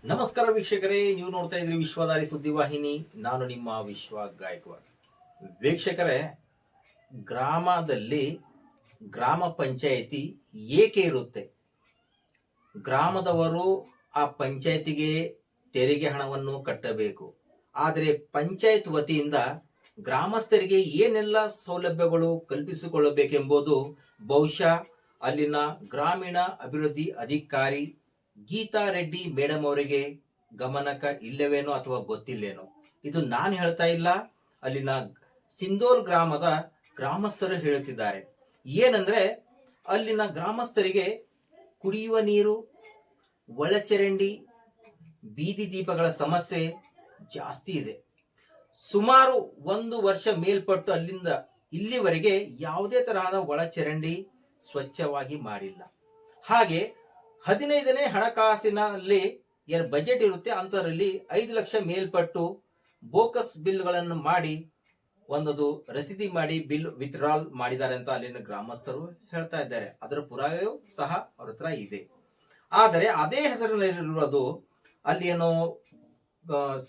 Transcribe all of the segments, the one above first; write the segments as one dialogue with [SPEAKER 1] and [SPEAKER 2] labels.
[SPEAKER 1] ನಮಸ್ಕಾರ ವೀಕ್ಷಕರೇ, ನೀವು ನೋಡ್ತಾ ಇದ್ರಿ ವಿಶ್ವದಾರಿ ಸುದ್ದಿವಾಹಿನಿ. ನಾನು ನಿಮ್ಮ ವಿಶ್ವ ಗಾಯಕ್ವಾಡ್. ವೀಕ್ಷಕರೇ, ಗ್ರಾಮದಲ್ಲಿ ಗ್ರಾಮ ಪಂಚಾಯಿತಿ ಏಕೆ ಇರುತ್ತೆ? ಗ್ರಾಮದವರು ಆ ಪಂಚಾಯಿತಿಗೆ ತೆರಿಗೆ ಹಣವನ್ನು ಕಟ್ಟಬೇಕು. ಆದರೆ ಪಂಚಾಯತ್ ವತಿಯಿಂದ ಗ್ರಾಮಸ್ಥರಿಗೆ ಏನೆಲ್ಲ ಸೌಲಭ್ಯಗಳು ಕಲ್ಪಿಸಿಕೊಳ್ಳಬೇಕೆಂಬುದು ಬಹುಶಃ ಅಲ್ಲಿನ ಗ್ರಾಮೀಣ ಅಭಿವೃದ್ಧಿ ಅಧಿಕಾರಿ ಗೀತಾ ರೆಡ್ಡಿ ಮೇಡಮ್ ಅವರಿಗೆ ಗಮನಕ ಇಲ್ಲವೇನೋ ಅಥವಾ ಗೊತ್ತಿಲ್ಲೇನೋ. ಇದು ನಾನು ಹೇಳ್ತಾ ಇಲ್ಲ, ಅಲ್ಲಿನ ಸಿಂಧೋಲ್ ಗ್ರಾಮದ ಗ್ರಾಮಸ್ಥರು ಹೇಳುತ್ತಿದ್ದಾರೆ. ಏನಂದ್ರೆ ಅಲ್ಲಿನ ಗ್ರಾಮಸ್ಥರಿಗೆ ಕುಡಿಯುವ ನೀರು, ಒಳಚರಂಡಿ, ಬೀದಿ ದೀಪಗಳ ಸಮಸ್ಯೆ ಜಾಸ್ತಿ ಇದೆ. ಸುಮಾರು 1 ವರ್ಷ ಮೇಲ್ಪಟ್ಟು ಅಲ್ಲಿಂದ ಇಲ್ಲಿವರೆಗೆ ಯಾವುದೇ ತರಹದ ಒಳಚರಂಡಿ ಸ್ವಚ್ಛವಾಗಿ ಮಾಡಿಲ್ಲ. ಹಾಗೆ 15ನೇ ಹಣಕಾಸಿನಲ್ಲಿ ಏನು ಬಜೆಟ್ ಇರುತ್ತೆ ಅಂತರಲ್ಲಿ 5 ಲಕ್ಷ ಮೇಲ್ಪಟ್ಟು ಬೋಕಸ್ ಬಿಲ್ಗಳನ್ನು ಮಾಡಿ ಒಂದದು ರಸೀದಿ ಮಾಡಿ ಬಿಲ್ ವಿತ್ಡ್ರಾಲ್ ಮಾಡಿದ್ದಾರೆ ಅಂತ ಅಲ್ಲಿನ ಗ್ರಾಮಸ್ಥರು ಹೇಳ್ತಾ ಇದ್ದಾರೆ. ಅದರ ಪುರಾವೆಯೂ ಸಹ ಅವ್ರ ಹತ್ರ ಇದೆ. ಆದರೆ ಅದೇ ಹೆಸರಿನಲ್ಲಿರುವುದು ಅಲ್ಲಿ ಏನು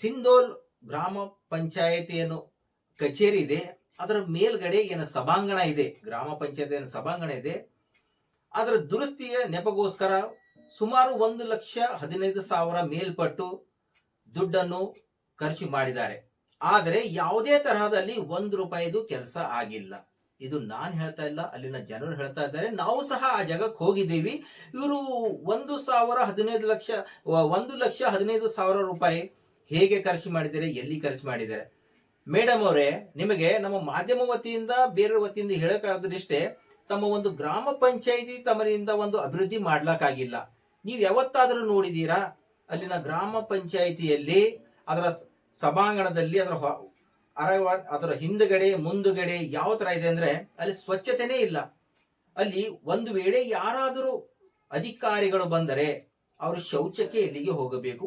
[SPEAKER 1] ಸಿಂಧೋಲ್ ಗ್ರಾಮ ಪಂಚಾಯತಿ ಏನು ಕಚೇರಿ ಇದೆ, ಅದರ ಮೇಲ್ಗಡೆ ಏನು ಸಭಾಂಗಣ ಇದೆ, ಗ್ರಾಮ ಪಂಚಾಯತಿ ಏನು ಸಭಾಂಗಣ ಇದೆ, ಅದರ ದುರಸ್ತಿಯ ನೆಪಗೋಸ್ಕರ ಸುಮಾರು 1,15,000 ಮೇಲ್ಪಟ್ಟು ದುಡ್ಡನ್ನು ಖರ್ಚು ಮಾಡಿದ್ದಾರೆ. ಆದರೆ ಯಾವುದೇ ತರಹದಲ್ಲಿ 1 ರೂಪಾಯಿದು ಕೆಲಸ ಆಗಿಲ್ಲ. ಇದು ನಾನು ಹೇಳ್ತಾ ಇಲ್ಲ, ಅಲ್ಲಿನ ಜನರು ಹೇಳ್ತಾ ಇದ್ದಾರೆ. ನಾವು ಸಹ ಆ ಜಾಗಕ್ಕೆ ಹೋಗಿದ್ದೀವಿ. ಇವರು 1,15,000 ರೂಪಾಯಿ ಹೇಗೆ ಖರ್ಚು ಮಾಡಿದ್ದಾರೆ, ಎಲ್ಲಿ ಖರ್ಚು ಮಾಡಿದ್ದಾರೆ? ಮೇಡಮ್ ಅವರೇ, ನಿಮಗೆ ನಮ್ಮ ಮಾಧ್ಯಮ ವತಿಯಿಂದ ಬೇರೆ ವತಿಯಿಂದ ಹೇಳಕ್ಕಾದ್ರಿಷ್ಟೇ, ತಮ್ಮ ಒಂದು ಗ್ರಾಮ ಪಂಚಾಯಿತಿ ತಮ್ಮರಿಂದ ಒಂದು ಅಭಿವೃದ್ಧಿ ಮಾಡ್ಲಕ್ಕಾಗಿಲ್ಲ. ನೀವು ಯಾವತ್ತಾದ್ರೂ ನೋಡಿದೀರಾ ಅಲ್ಲಿನ ಗ್ರಾಮ ಪಂಚಾಯಿತಿಯಲ್ಲಿ ಅದರ ಸಭಾಂಗಣದಲ್ಲಿ ಅದರ ಹಿಂದುಗಡೆ ಮುಂದುಗಡೆ ಯಾವ ತರ ಇದೆ ಅಂದ್ರೆ ಅಲ್ಲಿ ಸ್ವಚ್ಛತೆನೇ ಇಲ್ಲ. ಅಲ್ಲಿ ಒಂದು ವೇಳೆ ಯಾರಾದರೂ ಅಧಿಕಾರಿಗಳು ಬಂದರೆ ಅವರು ಶೌಚಕ್ಕೆ ಎಲ್ಲಿಗೆ ಹೋಗಬೇಕು,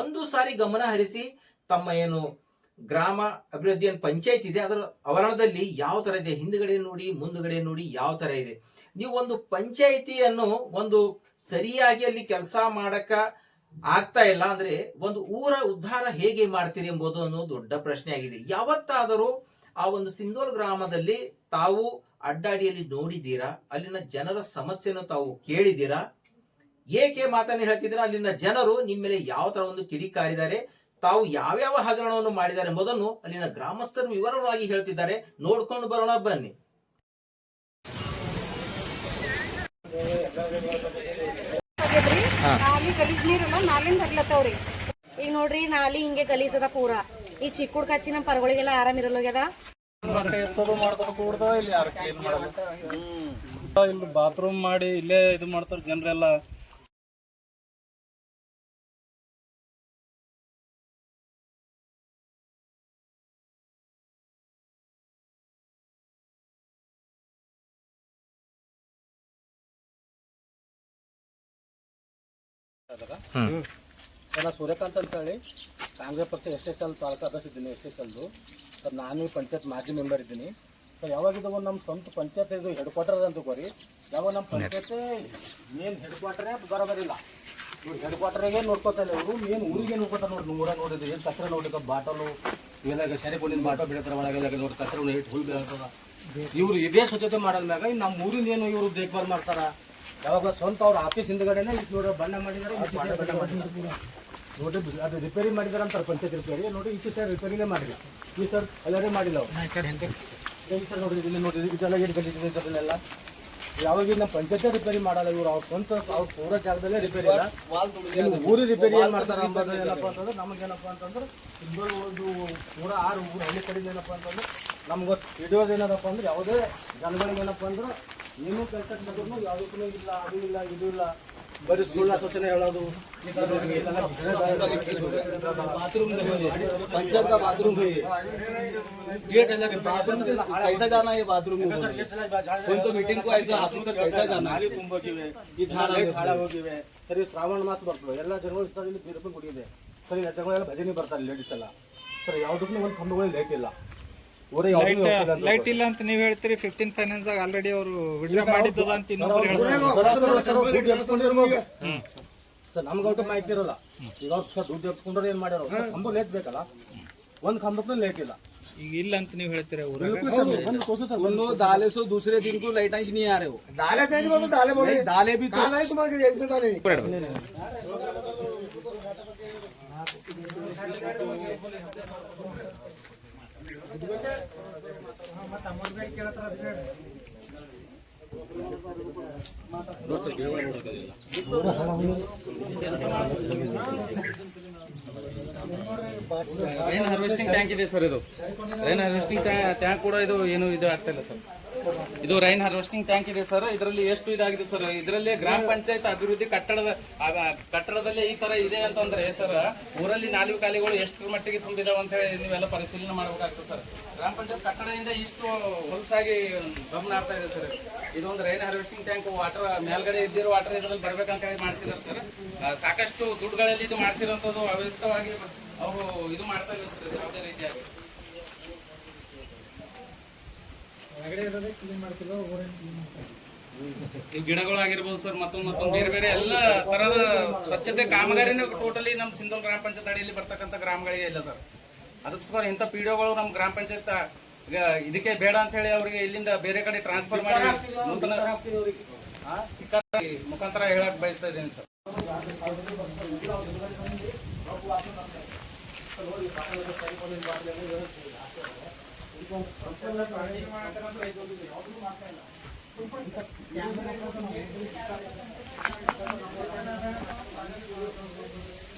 [SPEAKER 1] ಒಂದು ಸಾರಿ ಗಮನ ಹರಿಸಿ ತಮ್ಮ ಏನು ಗ್ರಾಮ ಅಭಿವೃದ್ಧಿ ಪಂಚಾಯತ್ ಇದೆ ಅದರ ಆವರಣದಲ್ಲಿ ಯಾವ ತರ ಇದೆ, ಹಿಂದುಗಡೆ ನೋಡಿ ಮುಂದುಗಡೆ ನೋಡಿ ಯಾವ ತರ ಇದೆ. ನೀವು ಒಂದು ಪಂಚಾಯಿತಿಯನ್ನು ಒಂದು ಸರಿಯಾಗಿ ಅಲ್ಲಿ ಕೆಲಸ ಮಾಡಕ ಆಗ್ತಾ ಇಲ್ಲ ಅಂದ್ರೆ ಒಂದು ಊರ ಉದ್ಧಾರ ಹೇಗೆ ಮಾಡ್ತೀರಿ ಎಂಬುದು ಅನ್ನೋ ದೊಡ್ಡ ಪ್ರಶ್ನೆ ಆಗಿದೆ. ಯಾವತ್ತಾದರೂ ಆ ಒಂದು ಸಿಂಧೋಲ್ ಗ್ರಾಮದಲ್ಲಿ ತಾವು ಅಡ್ಡಾಡಿಯಲ್ಲಿ ನೋಡಿದ್ದೀರಾ? ಅಲ್ಲಿನ ಜನರ ಸಮಸ್ಯೆಯನ್ನು ತಾವು ಕೇಳಿದ್ದೀರಾ? ಏಕೆ ಮಾತನ್ನು ಹೇಳ್ತಿದ್ದೀರಾ? ಅಲ್ಲಿನ ಜನರು ನಿಮ್ಮ ಮೇಲೆ ಯಾವ ತರ ಒಂದು ಕಿಡಿಕಾರಿದ್ದಾರೆ, ತಾವು ಯಾವ್ಯಾವ ಹಗರಣವನ್ನು ಮಾಡಿದ್ದಾರೆ ಎಂಬುದನ್ನು ಅಲ್ಲಿನ ಗ್ರಾಮಸ್ಥರು ವಿವರವಾಗಿ ಹೇಳ್ತಿದ್ದಾರೆ. ನೋಡ್ಕೊಂಡು ಬರೋಣ ಬನ್ನಿ.
[SPEAKER 2] ಈಗ ನೋಡ್ರಿ, ನಾಲಿ ಹಿಂಗೆ ಗಲೀಜದ ಪೂರಾ. ಈ ಚಿಕ್ಕುಡ್ ಕಾಚಿ ನಮ್ಮ ಪರಗಳಿಗೆಲ್ಲ ಆರಾಮ್ ಇರಲ್ಲೋಗ್ಯದ.
[SPEAKER 3] ಇಲ್ಲಿ ಬಾತ್ರೂಮ್ ಮಾಡಿ ಇಲ್ಲೇ ಇದು ಮಾಡ್ತಾರ ಜನರೆಲ್ಲ. ನಾನು ಸೂರ್ಯಕಾಂತ್ ಅಂತ ಹೇಳಿ ಕಾಂಗ್ರೆಸ್ ಪಕ್ಷ SSL ತಾಲೂಕು ಅಧ್ಯಕ್ಷ SSLದು. ಸರ್ ನಾನು ಪಂಚಾಯತ್ ಮಾಜಿ ಮೆಂಬರ್ ಇದ್ದೀನಿ. ಸೊ ಯಾವಾಗಿದ್ದು ನಮ್ಮ ಸ್ವಂತ ಪಂಚಾಯತ್ ಇದು ಹೆಡ್ ಕ್ವಾರ್ಟರ್ ಅಂತ ತಗೋರಿ. ಯಾವಾಗ ನಮ್ಮ ಪಂಚಾಯತ್ ಮೇನ್ ಹೆಡ್ ಕ್ವಾರ್ಟರೇ ಬರೋಬರಿಲ್ಲ. ಇವ್ರು ಹೆಡ್ ಕ್ವಾರ್ಟರ್ಗೆ ನೋಡ್ಕೋತಾರೆ, ಇವರು ಮೇನ್ ಊರಿಗೆ ನೋಡ್ಕೋತಾರೆ. ನೋಡಿದ್ರೆ ಏನು ಕಚರ ನೋಡಿದ ಬಾಟಲು ಇವೆಲ್ಲ ಸರಿಕೊಂಡಿನ ಬಾಟಲ್ ಬಿಡತಾರೆ ಒಳಗೆಲ್ಲ ನೋಡಿ, ಕಚರ ಇಟ್ಟು ಹುಲ್ ಬೀಳ್ತದ. ಇವರು ಇದೇ ಸ್ವಚ್ಛತೆ ಮಾಡೋದ್ಮ್ಯಾಗ ನಮ್ಮ ಊರಿಂದ ಏನು ಇವರು ದೇಖ್ಭಾಲ್ ಮಾಡ್ತಾರ. ಯಾವಾಗ ಸ್ವಂತ ಅವ್ರ ಆಫೀಸ್ ಹಿಂದ್ಗಡೆನೆ ನೋಡಿ ಬಣ್ಣ ಮಾಡಿದ್ದಾರೆ, ನೋಡಿ ಅದು ರಿಪೇರಿ ಮಾಡಿದಾರೆ ಅಂತಾರೆ ಪಂಚಾಯತ್ ರಿಪೇರಿ. ನೋಡಿ ಈ ಸರ್ ರಿಪೇರಿನೇ ಮಾಡಿಲ್ಲ, ಈ ಸರ್ ಎಲ್ಲರೇ ಮಾಡಿಲ್ಲ ಅವ್ರು. ನೋಡ್ರಿ ಇಲ್ಲಿ ನೋಡ್ರಿ ಇದೆಲ್ಲ ಏನು ಗಂಟಿದೆ ಇದನ್ನೆಲ್ಲ. ಯಾವಾಗ ನಮ್ಮ ಪಂಚಾಯತ್ ರಿಪೇರಿ ಮಾಡಲ್ಲ, ಇವರು ಅವ್ರ ಸ್ವಂತ ಅವ್ರ ಪೂರ ಜಾಗದಲ್ಲೇ ರಿಪೇರಿ ಇಲ್ಲ. ಊರಿ ರಿಪೇರಿ ಏನು ಮಾಡ್ತಾರೆ ಅಂಬೋದು ಏನಪ್ಪ ಅಂತಂದ್ರೆ, ನಮಗೇನಪ್ಪ ಅಂತಂದ್ರೆ ಒಂದು ಪೂರ 6 ಊರು ಹಳ್ಳಿ ಕಡೆಯಿಂದ ಏನಪ್ಪ ಅಂತಂದ್ರೆ ನಮ್ಗೆ ಹಿಡಿಯೋದು ಏನದಪ್ಪ ಅಂದ್ರೆ, ಯಾವುದೇ ಜನಗಳಿಗೆ ಏನಪ್ಪ ಅಂದ್ರೆ ಏನೂ ಕೆಲಸ ಮಾಡಿದ್ರು ಯಾವುದಕ್ಕೂ ಇಲ್ಲ, ಅದು ಇಲ್ಲ ಇದು ಇಲ್ಲ, ಬರೀ ಸುಳ್ಳು ಸೂಚನೆ ಹೇಳೋದು.
[SPEAKER 4] पंचायत का बाथरूम है, गेट है, कैसा जाना है बाथरूम में? कौन तो मीटिंग को ऐसा ऑफिसर कैसा जाना है?
[SPEAKER 3] ಹೋಗಿವೆ ಸರಿ. ಶ್ರಾವಣ ಮಾಸ ಬರ್ತದೆ, ಎಲ್ಲ ಜನಗಳು ಇರ್ತಾರೆ. ಇಲ್ಲಿ ಬೀರಪ್ಪ ಗುಡಿ ಇದೆ ಸರಿ, ಜನಗಳೆಲ್ಲ ಭಜನೆ ಬರ್ತಾರೆ ಲೇಡೀಸ್ ಎಲ್ಲ. ಸರ್ ಯಾವುದಕ್ಕೂ ಒಂದು ಕಂಬಗಳಿಗೆ ಲೈಟ್ ಇಲ್ಲ,
[SPEAKER 5] ಲೈಟ್ ಇಲ್ಲ ಅಂತ ನೀವು ಹೇಳ್ತೀರಿ. 15 ಫೈನಾನ್ಸ್ ಆಲ್ರೆಡಿ ಅವರು ವಿಡ್ರಾ ಮಾಡಿದ್ದದ ಅಂತ ಇನ್ನೊಬ್ರು ಹೇಳ್ತಾರೆ.
[SPEAKER 3] ಸರ್ ನಮ್ಗೆ ಒಟ್ಟು ಮಾಹಿತಿ ಇರೋಲ್ಲ. ಈಗ ಅವ್ರು ಸರ್ ದುಡ್ಡು ಎಬ್ಸ್ಕೊಂಡ್ರೆ ಏನು ಮಾಡ್ಯಾರ, ಕಂಬ ಲೇಟ್ ಬೇಕಲ್ಲ, ಒಂದು ಕಂಬಕ್ಕೂ ಲೇಟ್ ಇಲ್ಲ.
[SPEAKER 5] ಈಗ ಇಲ್ಲ ಅಂತ ನೀವು ಹೇಳ್ತೀರಾ ಊರಾಗ?
[SPEAKER 3] ಬಂದು ತೋರ್ಸು ಸರ್.
[SPEAKER 4] उन लोग दाले से दूसरे दिन को लाइट नहीं आ रहे हो
[SPEAKER 6] दाले से बोलो, दाले बोले,
[SPEAKER 4] दाले भी तो
[SPEAKER 6] दाले तुम्हारे इसमें दाले
[SPEAKER 7] ರೈನ್ ಹಾರ್ವೆಸ್ಟಿಂಗ್ ಟ್ಯಾಂಕ್ ಇದೆ ಸರ್. ಇದು ರೈನ್ ಹಾರ್ವೆಸ್ಟಿಂಗ್ ಟ್ಯಾಂಕ್ ಕೂಡ ಇದು ಏನು ಇದು ಆಗ್ತಾ ಇಲ್ಲ ಸರ್. ಇದು ರೈನ್ ಹಾರ್ವೆಸ್ಟಿಂಗ್ ಟ್ಯಾಂಕ್ ಇದೆ ಸರ್. ಇದರಲ್ಲಿ ಎಷ್ಟು ಇದಾಗಿದೆ ಸರ್, ಇದರಲ್ಲಿ ಗ್ರಾಮ ಪಂಚಾಯತ್ ಅಭಿವೃದ್ಧಿ ಕಟ್ಟಡದಲ್ಲಿ ಈ ತರ ಇದೆ ಅಂತಂದ್ರೆ ಸರ್, ಊರಲ್ಲಿ ನಾಲ್ಕು ಖಾಲಿಗಳು ಎಷ್ಟರ ಮಟ್ಟಿಗೆ ತುಂಬಿದಾವ ಅಂತ ಹೇಳಿ ನೀವೆಲ್ಲ ಪರಿಶೀಲನೆ ಮಾಡಬೇಕಾಗ್ತದೆ ಸರ್. ಗ್ರಾಮ ಪಂಚಾಯತ್ ಕಟ್ಟಡದಿಂದ ಇಷ್ಟು ಹೊಲಸಾಗಿ ಗಮನ ಆಗ್ತಾ ಇದೆ ಸರ್. ಇದೊಂದು ರೈನ್ ಹಾರ್ವೆಸ್ಟಿಂಗ್ ಟ್ಯಾಂಕ್ ವಾಟರ್ ಮೇಲ್ಗಡೆ ಇದ್ದಿರೋ ವಾಟರ್ ಇದರಲ್ಲಿ ಬರ್ಬೇಕಂತ ಹೇಳಿ ಮಾಡಿಸಿದಾರೆ ಸರ್. ಸಾಕಷ್ಟು ದುಡ್ಡುಗಳಲ್ಲಿ ಇದು ಮಾಡಿಸಿರೋಂಥದ್ದು ಅವ್ಯವಸ್ಥಿತವಾಗಿ ಅವರು ಇದು ಮಾಡ್ತಾ ಇಲ್ಲ ಸರ್ ಯಾವುದೇ ರೀತಿಯಾಗಿ. ಈ ಗಿಡಗಳು ಆಗಿರ್ಬೋದು ಸರ್, ಮತ್ತೊಂದು ಬೇರೆ ಬೇರೆ ಎಲ್ಲ ತರದ ಸ್ವಚ್ಛತೆ ಕಾಮಗಾರಿನೂ ಟೋಟಲಿ ನಮ್ಮ ಸಿಂಧೋಲ್ ಗ್ರಾಮ ಪಂಚಾಯತ್ ಅಡಿಯಲ್ಲಿ ಬರ್ತಕ್ಕಂಥ ಗ್ರಾಮಗಳಿಗೆ ಇಲ್ಲ ಸರ್. ಅದಕ್ಕೋಸ್ಕರ ಇಂಥ ಪಿಡಿಒಗಳು ನಮ್ಮ ಗ್ರಾಮ ಪಂಚಾಯತ್ ಇದಕ್ಕೆ ಬೇಡ ಅಂತ ಹೇಳಿ ಅವರಿಗೆ ಇಲ್ಲಿಂದ ಬೇರೆ ಕಡೆ ಟ್ರಾನ್ಸ್ಫರ್ ಮಾಡಿ ನೂತನ ಮುಖಾಂತರ ಹೇಳಕ್ ಬಯಸ್ತಾ ಇದ್ದೇನೆ ಸರ್.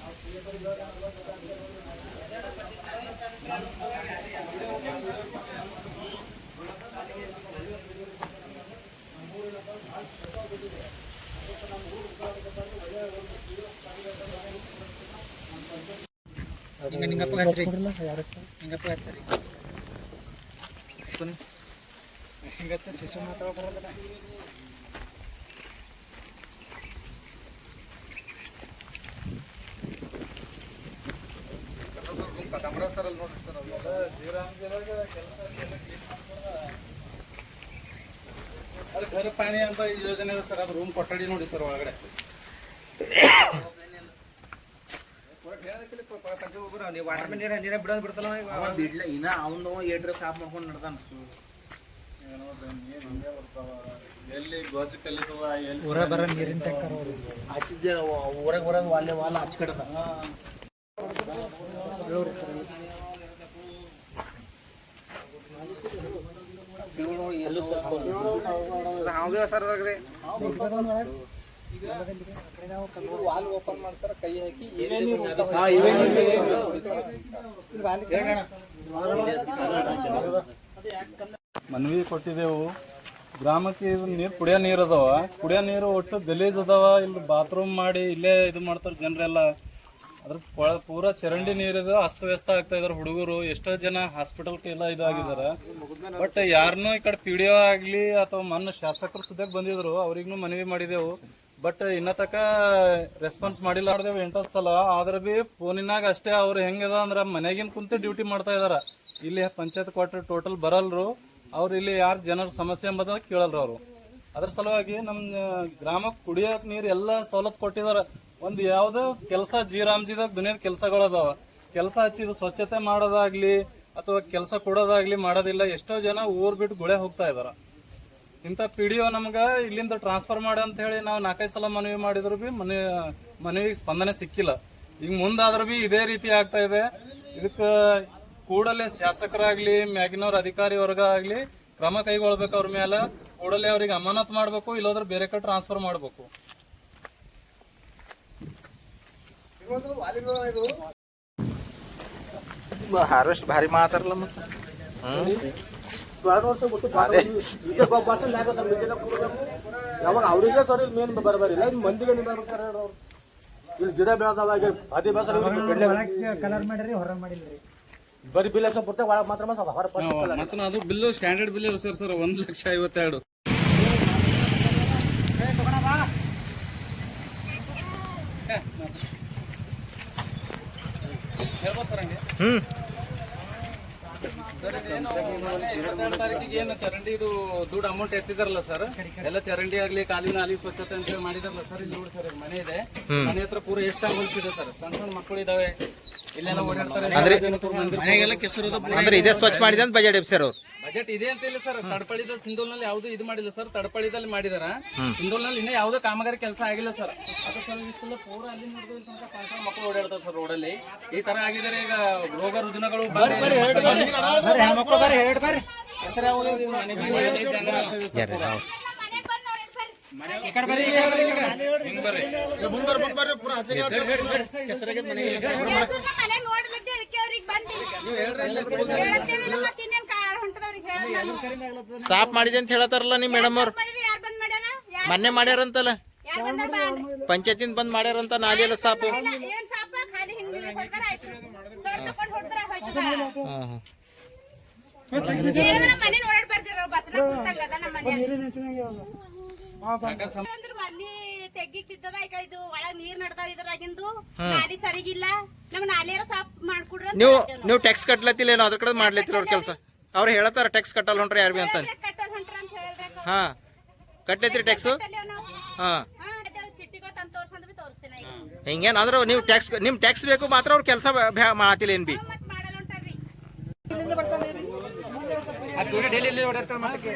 [SPEAKER 5] ನಿಂಗಪ್ಪ ಹಚ್ಚರಿ, ನಿಂಗಪ್ಪ ಹಚ್ಚರಿ. ಹಿಂಗತ್ತ ಶಿಶು ಮಾತಾಡೋದ್ರಲ್ಲ.
[SPEAKER 7] ಅದು ಘರ ಪಾನಿ ಅಂತ ಯೋಜನೆ ಇದೆ ಸರ್. ಅದು ರೂಮ್ ಕೊಠಡಿ ನೋಡಿ ಸರ್ ಒಳಗಡೆ. ವಾಟರ್ ನೀರ ಬಿಡೋದು ಬಿಡ್ತಲ್ಲ
[SPEAKER 4] ಬಿಡ್ಲ ಇನ್ನ ಅವನು ಏಟ್ರ ಸಾಫ್ ಮಾಡ್ಕೊಂಡು ನಡ್ದಾನ. ಎಲ್ಲಿ ಗೋಚ ಕಲಿತವ ಎಲ್ಲಿ
[SPEAKER 5] ಊರ ಬರ ನೀರಿನ ಟ್ಯಾಂಕರ್
[SPEAKER 4] ಆಚಿದ್ದೆ ಊರಾಗ ಬರೋದು ವಾಲೆ ವಾಲ ಹಚ್ ಕಡದ.
[SPEAKER 7] ಹೌದು ಸರ್.
[SPEAKER 4] ವಾಲ್ ಓಪನ್ ಮಾಡ್ತಾರ, ಕೈ ಹಾಕಿ
[SPEAKER 8] ಮನವಿ ಕೊಟ್ಟಿದ್ದೆವು. ಗ್ರಾಮಕ್ಕೆ ಇದು ನೀರು ಕುಡಿಯೋ ನೀರು ಅದಾವ, ಕುಡಿಯೋ ನೀರು ಒಟ್ಟು ಗಲೀಜ್ ಅದಾವ. ಇಲ್ಲಿ ಬಾತ್ರೂಮ್ ಮಾಡಿ ಇಲ್ಲೇ ಇದು ಮಾಡ್ತಾರೆ ಜನರೆಲ್ಲ. ಅದ್ರ ಪೂರಾ ಚರಂಡಿ ನೀರಿದು ಅಸ್ತವ್ಯಸ್ತ ಆಗ್ತಾ ಇದಾರೆ ಹುಡುಗರು. ಎಷ್ಟೋ ಜನ ಹಾಸ್ಪಿಟಲ್ಗೆ ಎಲ್ಲ ಇದಾಗಿದ್ದಾರೆ. ಬಟ್ ಯಾರನ್ನೂ ಈ ಕಡೆ ಪಿಡಿಒ ಆಗಲಿ ಅಥವಾ ಮೊನ್ನೆ ಶಾಸಕರು ಸುದ್ದಿಗೆ ಬಂದಿದ್ರು, ಅವ್ರಿಗೂ ಮನವಿ ಮಾಡಿದೆವು. ಬಟ್ ಇನ್ನ ತಕ ರೆಸ್ಪಾನ್ಸ್ ಮಾಡಿಲ್ಲ. ಮಾಡಿದೆವು 8 ಸಲ. ಆದ್ರೆ ಬಿ ಫೋನಿನಾಗ ಅಷ್ಟೇ. ಅವ್ರು ಹೆಂಗದ ಅಂದ್ರೆ ಮನೆಗಿನ ಕುಂತು ಡ್ಯೂಟಿ ಮಾಡ್ತಾ ಇದಾರ. ಇಲ್ಲಿ ಪಂಚಾಯತ್ ಕ್ವಾರ್ಟರ್ ಟೋಟಲ್ ಬರಲ್ರು ಅವ್ರು. ಇಲ್ಲಿ ಯಾರು ಜನರ ಸಮಸ್ಯೆ ಎಂಬುದನ್ನ ಕೇಳಲ್ರು ಅವರು. ಅದ್ರ ಸಲುವಾಗಿ ನಮ್ಮ ಗ್ರಾಮಕ್ಕೆ ಕುಡಿಯೋಕೆ ನೀರು ಎಲ್ಲ ಸವಲತ್ತು ಕೊಟ್ಟಿದಾರ. ಒಂದು ಯಾವುದೋ ಕೆಲಸ ಜೀರಾಮ್ಜಿದಾಗ ದುನಿಯಾದ ಕೆಲಸಗಳು ಅದಾವ. ಕೆಲಸ ಹಚ್ಚಿದ ಸ್ವಚ್ಛತೆ ಮಾಡೋದಾಗ್ಲಿ ಅಥವಾ ಕೆಲಸ ಕೊಡೋದಾಗ್ಲಿ ಮಾಡೋದಿಲ್ಲ. ಎಷ್ಟೋ ಜನ ಊರ್ ಬಿಟ್ಟು ಗುಳೆ ಹೋಗ್ತಾ ಇದಾರ. ಇಂಥ ಪಿಡಿಒ ನಮ್ಗೆ ಇಲ್ಲಿಂದ ಟ್ರಾನ್ಸ್ಫರ್ ಮಾಡಿ ಅಂತ ಹೇಳಿ ನಾವು 4-5 ಸಲ ಮನವಿ ಮಾಡಿದ್ರು ಬಿ ಮನವಿಗೆ ಸ್ಪಂದನೆ ಸಿಕ್ಕಿಲ್ಲ. ಈಗ ಮುಂದಾದ್ರೂ ಬಿ ಇದೇ ರೀತಿ ಆಗ್ತಾ ಇದೆ. ಇದಕ್ಕೆ ಕೂಡಲೇ ಶಾಸಕರಾಗ್ಲಿ ಮ್ಯಾಗಿನವ್ರ ಅಧಿಕಾರಿ ವರ್ಗ ಆಗ್ಲಿ ಕ್ರಮ ಕೈಗೊಳ್ಬೇಕು. ಅವ್ರ ಮೇಲೆ ಕೂಡಲೇ ಅವ್ರಿಗೆ ಅಮಾನತ್ ಮಾಡ್ಬೇಕು, ಇಲ್ಲೋದ್ರೆ ಬೇರೆ ಕಡೆ ಟ್ರಾನ್ಸ್ಫರ್ ಮಾಡ್ಬೇಕು.
[SPEAKER 1] ಹಾರ್ವೆಸ್ಟ್ ಭಾರಿ ಮಾತಾರಲ್ಲ ಮತ್ತೆ.
[SPEAKER 3] 2 ವರ್ಷ ಗೊತ್ತು ಯಾವಾಗ ಅವ್ರಿಗೆ ಸರ್ ಮೇನ್ ಬರಬರಿಲ್ಲ. ಮಂದಿಗೆ ನೀವು ಬರ್ಬೇಕಾರೆ ಇಲ್ಲಿ ಗಿಡ ಬೆಳೆದವ ಅದೇ ಬೇಸರ
[SPEAKER 5] ಕಲರ್ ಮಾಡಿರಿ, ಹೊರ ಮಾಡಿಲ್ರಿ.
[SPEAKER 3] ಬರೀ ಬಿಲ್ ಎಷ್ಟು ಬರ್ತದೆ ಒಳಗೆ ಮಾತ್ರ ಹೊರ
[SPEAKER 7] ಮತ್ತೆ ಅದು ಬಿಲ್ಲು ಸ್ಟ್ಯಾಂಡರ್ಡ್ ಬಿಲ್ ಇರು ಸರ್ 1,52,000. ಹೇಳ್ಬೋದು ಸರ್ ಹಂಗೆ. ಏನು ಮೊನ್ನೆ 22 ತಾರೀಕಿಗೆ ಏನು ಚರಂಡಿ ಇದು ದುಡ್ಡು ಅಮೌಂಟ್ ಎತ್ತಿದಾರಲ್ಲ ಸರ್, ಎಲ್ಲ ಚರಂಡಿ ಆಗ್ಲಿ ಕಾಲಿನ ಅಲ್ಲಿ ಸ್ವಚ್ಛತೆ ಅಂತ ಹೇಳಿ ಮಾಡಿದಾರಲ್ಲ ಸರ್. ಇಲ್ಲಿ ನೋಡಿ ಸರ್, ಮನೆ ಇದೆ, ಮನೆ ಹತ್ರ ಪೂರ ಎಷ್ಟಾಗಿ ಹೊಲಿಸಿದೆ ಸರ್. ಸಣ್ಣ ಸಣ್ಣ ಮಕ್ಕಳು ಇದಾವೆ, ಇಲ್ಲೆಲ್ಲ ಓಡಾಡ್ತಾರೆ.
[SPEAKER 1] ಅಂದ್ರೆ ಇದೇ ಸ್ವಚ್ಛ ಮಾಡಿದೆ ಅಂತ ಬಜೆಟ್ ಎಬ್ಸರ್ ಅವ್ರು.
[SPEAKER 7] ಬಜೆಟ್ ಇದೆ ಅಂತ ಇಲ್ಲ ಸರ್. ತಡಪಳಿದಲ್ಲಿ ಸಿಂಧೂಲ್ನಲ್ಲಿ ಯಾವ್ದು ಇದು ಮಾಡಿಲ್ಲ ಸರ್. ತಡಪಳಿದಲ್ಲಿ ಮಾಡಿದಾರ, ಸಿಂಧೂಲ್ನಲ್ಲಿ ಇನ್ನೂ ಯಾವ್ದು ಕಾಮಗಾರಿ ಕೆಲಸ ಆಗಿಲ್ಲ ಸರ್. ಅದು ಸರ್ ಇಷ್ಟೆಲ್ಲ ಪೂರ ಅಲ್ಲಿ ನೋಡಿದ್ರೆ ಇಲ್ಲಿ ತನಕ ಸಣ್ಣ ಮಕ್ಕಳು ಓಡಾಡ್ತಾರೆ ಸರ್ ರೋಡಲ್ಲಿ. ಈ ತರ ಆಗಿದ್ದಾರೆ ಈಗ ರೋಗ ರುಜಿನಗಳು
[SPEAKER 1] ಸಾಫ್ ಮಾಡಿದೆ ಅಂತ ಹೇಳತ್ತಾರಲ್ಲ ನಿಮ್ ಮೇಡಮ್ ಅವ್ರು. ಮೊನ್ನೆ ಮಾಡ್ಯಾರಂತಲ್ಲ, ಪಂಚಾಯತಿಂದ ಬಂದ್ ಮಾಡ್ಯಾರಂತ ನಾಲಿ ಎಲ್ಲ ಸಾಪು.
[SPEAKER 2] ತೆಗ್ಗಿಕ್ ಬಿದ್ದದ ಈಗ ಇದು ಒಳಗ್ ನೀರ್ ನಡ್ದಾವ ಇದ್ರಾಗಿಂದು ನಾಲಿ ಸರಿಗಿಲ್ಲ. ನಮ್ ನಾಲಿಯರ ಸಾಫ್ ಮಾಡ್ಕೊಡ್ರ.
[SPEAKER 1] ನೀವು ಟ್ಯಾಕ್ಸ್ ಕಟ್ಲತ್ತಿಲ್ಲ ಏನೋ ಅದ್ರ ಕಡೆ ಮಾಡ್ಲತ್ತಿಲ್ಲ ಅವ್ರ ಕೆಲಸ. ಅವ್ರು ಹೇಳತ್ತಾರ ಟ್ಯಾಕ್ಸ್ ಕಟ್ಟಲ್ ಹೊಂಟ್ರಿ ಯಾರು ಬಿ ಅಂತ.
[SPEAKER 2] ಕಟ್ಟಲ್ ಹೊಂಟ್ರ ಅಂತ ಹೇಳ್ಬೇಕು.
[SPEAKER 1] ಹಾ ಕಟ್ಲೈತ್ರಿ ಟ್ಯಾಕ್ಸ್. ಹಾ
[SPEAKER 2] ಚಿಟ್ಟಿಗೋತ್ ಅಂತ ತೋರ್ಸಂದ್ರೆ ಬಿ ತೋರಿಸ್ತೀನಿ.
[SPEAKER 1] ಹಿಂಗೇನಾದ್ರು ನೀವು ಟ್ಯಾಕ್ಸ್ ನಿಮ್ ಟ್ಯಾಕ್ಸ್ ಬೇಕು ಮಾತ್ರ ಅವ್ರ ಕೆಲಸ ಮಾಡತಿಲ್ಲ ಏನ್ ಬಿ.
[SPEAKER 2] ಮತ್ ಮಾಡಲ್ಲ ಹೊಂಟಾರ್ರಿ.
[SPEAKER 7] ಡೈಲಿ ಓಡಾಡ್ತಾರೆ ಮತ್ತೆ.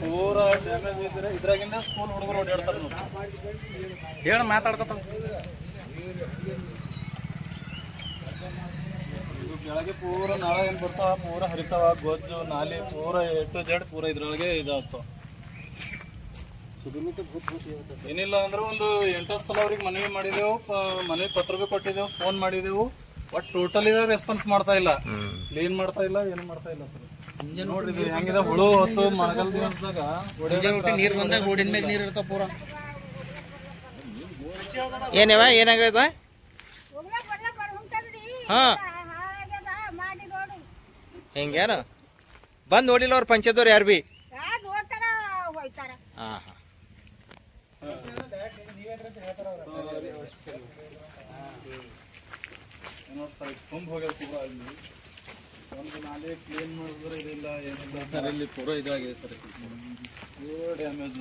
[SPEAKER 8] ಪೂರ ಡ್ಯಾಮೇಜ್ ಇದ್ರೆ ಇದ್ರಾಗಿಂದ ಸ್ಕೂಲ್ ಹುಡುಗರು ಓಡಾಡ್ತಾರ
[SPEAKER 7] ಹೇಳ ಮಾತಾಡ್ಕೊತ.
[SPEAKER 8] ಇದು ಬೆಳಗ್ಗೆ ಪೂರ ನಾಳೆ ಏನ್ ಬರ್ತಾವ ಪೂರ ಹರಿತಾವ, ಗೊಜ್ಜು ನಾಲಿ ಪೂರ ಎ ಟು ಜೆಡ್ ಪೂರ ಇದ್ರೊಳಗೆ ಇದಾಗ್ತಾವ. ಏನಿಲ್ಲ ಅಂದ್ರೆ ಒಂದು 8 ಸಲ ಅವ್ರಿಗೆ ಮನವಿ ಮಾಡಿದೆವು, ಮನವಿ ಪತ್ರ ಬಿ ಕೊಟ್ಟಿದ್ದೆವು, ಫೋನ್ ಮಾಡಿದೆವು. ಬಟ್ ಟೋಟಲಿ ರೆಸ್ಪಾನ್ಸ್ ಮಾಡ್ತಾ ಇಲ್ಲ, ಕ್ಲೀನ್ ಮಾಡ್ತಾ ಇಲ್ಲ, ಏನು ಮಾಡ್ತಾ ಇಲ್ಲ ಸರ್. ನೋಡ್ರಿ ಇದು ಹೆಂಗಿದೆ, ಹುಳು ಹೊತ್ತು ಮಳೆಗಾಲ ದಿವಸದಾಗ
[SPEAKER 1] ನೀರ್ ಬಂದಾಗ ರೋಡಿನ ಮ್ಯಾಗ ನೀರ್ ಇರ್ತಾವ ಪೂರ. ಏನೇವ ಏನಾಗ್ಯದ? ಹಾ ಹಿಂಗೇನ ಬಂದ್ ನೋಡಿಲ್ಲ ಅವ್ರ ಪಂಚಾಯತ್ದವ್ರು ಯಾರು ಬಿ. ಹಾ ಹಾ
[SPEAKER 8] ತುಂಬ ಹೋಗ್ಯಾವ ಪೂರ. ಅಲ್ಲಿ ಒಂದು ನಾಲೆ ಕ್ಲೀನ್ ಮಾಡಿದ್ರೆ ಇದಿಲ್ಲ ಏನಿಲ್ಲ
[SPEAKER 7] ಸರ್, ಇಲ್ಲಿ ಪೂರ ಇದಾಗಿದೆ ಸರ್,
[SPEAKER 8] ಪೂರ ಡ್ಯಾಮೇಜ್.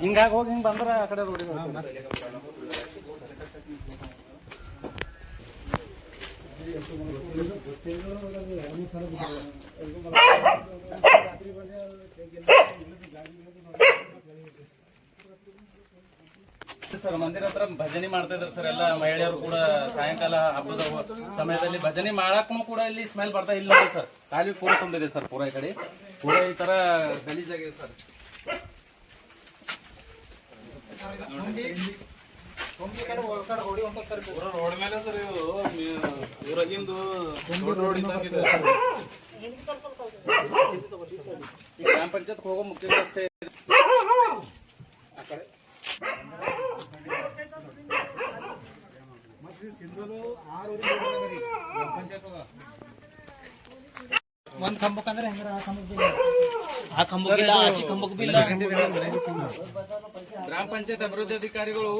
[SPEAKER 7] ಹಿಂಗಾಗಿ ಹೋಗಿ ಹಿಂಗ್ ಬಂದ್ರ ಆ ಕಡೆ ರೋಡಿಗೆ ಸರ್. ಮಂದಿರ ಹತ್ರ ಭಜನೆ ಮಾಡ್ತಾ ಇದಾರೆ ಸರ್. ಎಲ್ಲ ಮಹಿಳೆಯರು ಕೂಡ ಸಾಯಂಕಾಲ ಹಬ್ಬದ ಸಮಯದಲ್ಲಿ ಭಜನೆ ಮಾಡಕ್ಕೂ ಕೂಡ ಇಲ್ಲಿ ಸ್ಮೆಲ್ ಬರ್ತಾ ಇಲ್ಲ ನೋಡಿ ಸರ್. ಖಾಲಿ ಪೂರ ತುಂಬಿದೆ ಸರ್, ಪೂರ ಈ ಕಡೆ ಪೂರ ಈ ತರ ಗಲೀಜಾಗಿದೆ ಸರ್.
[SPEAKER 8] ರೋಡ್ ಮೇಲೆ ಸರ್ ಇದು ಊರಾಗಿಂದು ರೋಡ್ ಇದ್ದಂಗಿದೆ.
[SPEAKER 7] ಗ್ರಾಮ ಪಂಚಾಯತ್ ಹೋಗೋ ಮುಖ್ಯ ರಸ್ತೆ
[SPEAKER 3] ಒಂದ್ ಕಂಬಕ್ಕಂದ್ರೆ ಹೆಂಗಾರ ಆ ಕಂಬಕ್ಕಿಲ್ಲ, ಆಚೆ ಕಂಬಕ್ಕೆ ಬಿಲ್ಲ.
[SPEAKER 7] ಗ್ರಾಮ ಪಂಚಾಯತ್ ಅಭಿವೃದ್ಧಿ ಅಧಿಕಾರಿಗಳು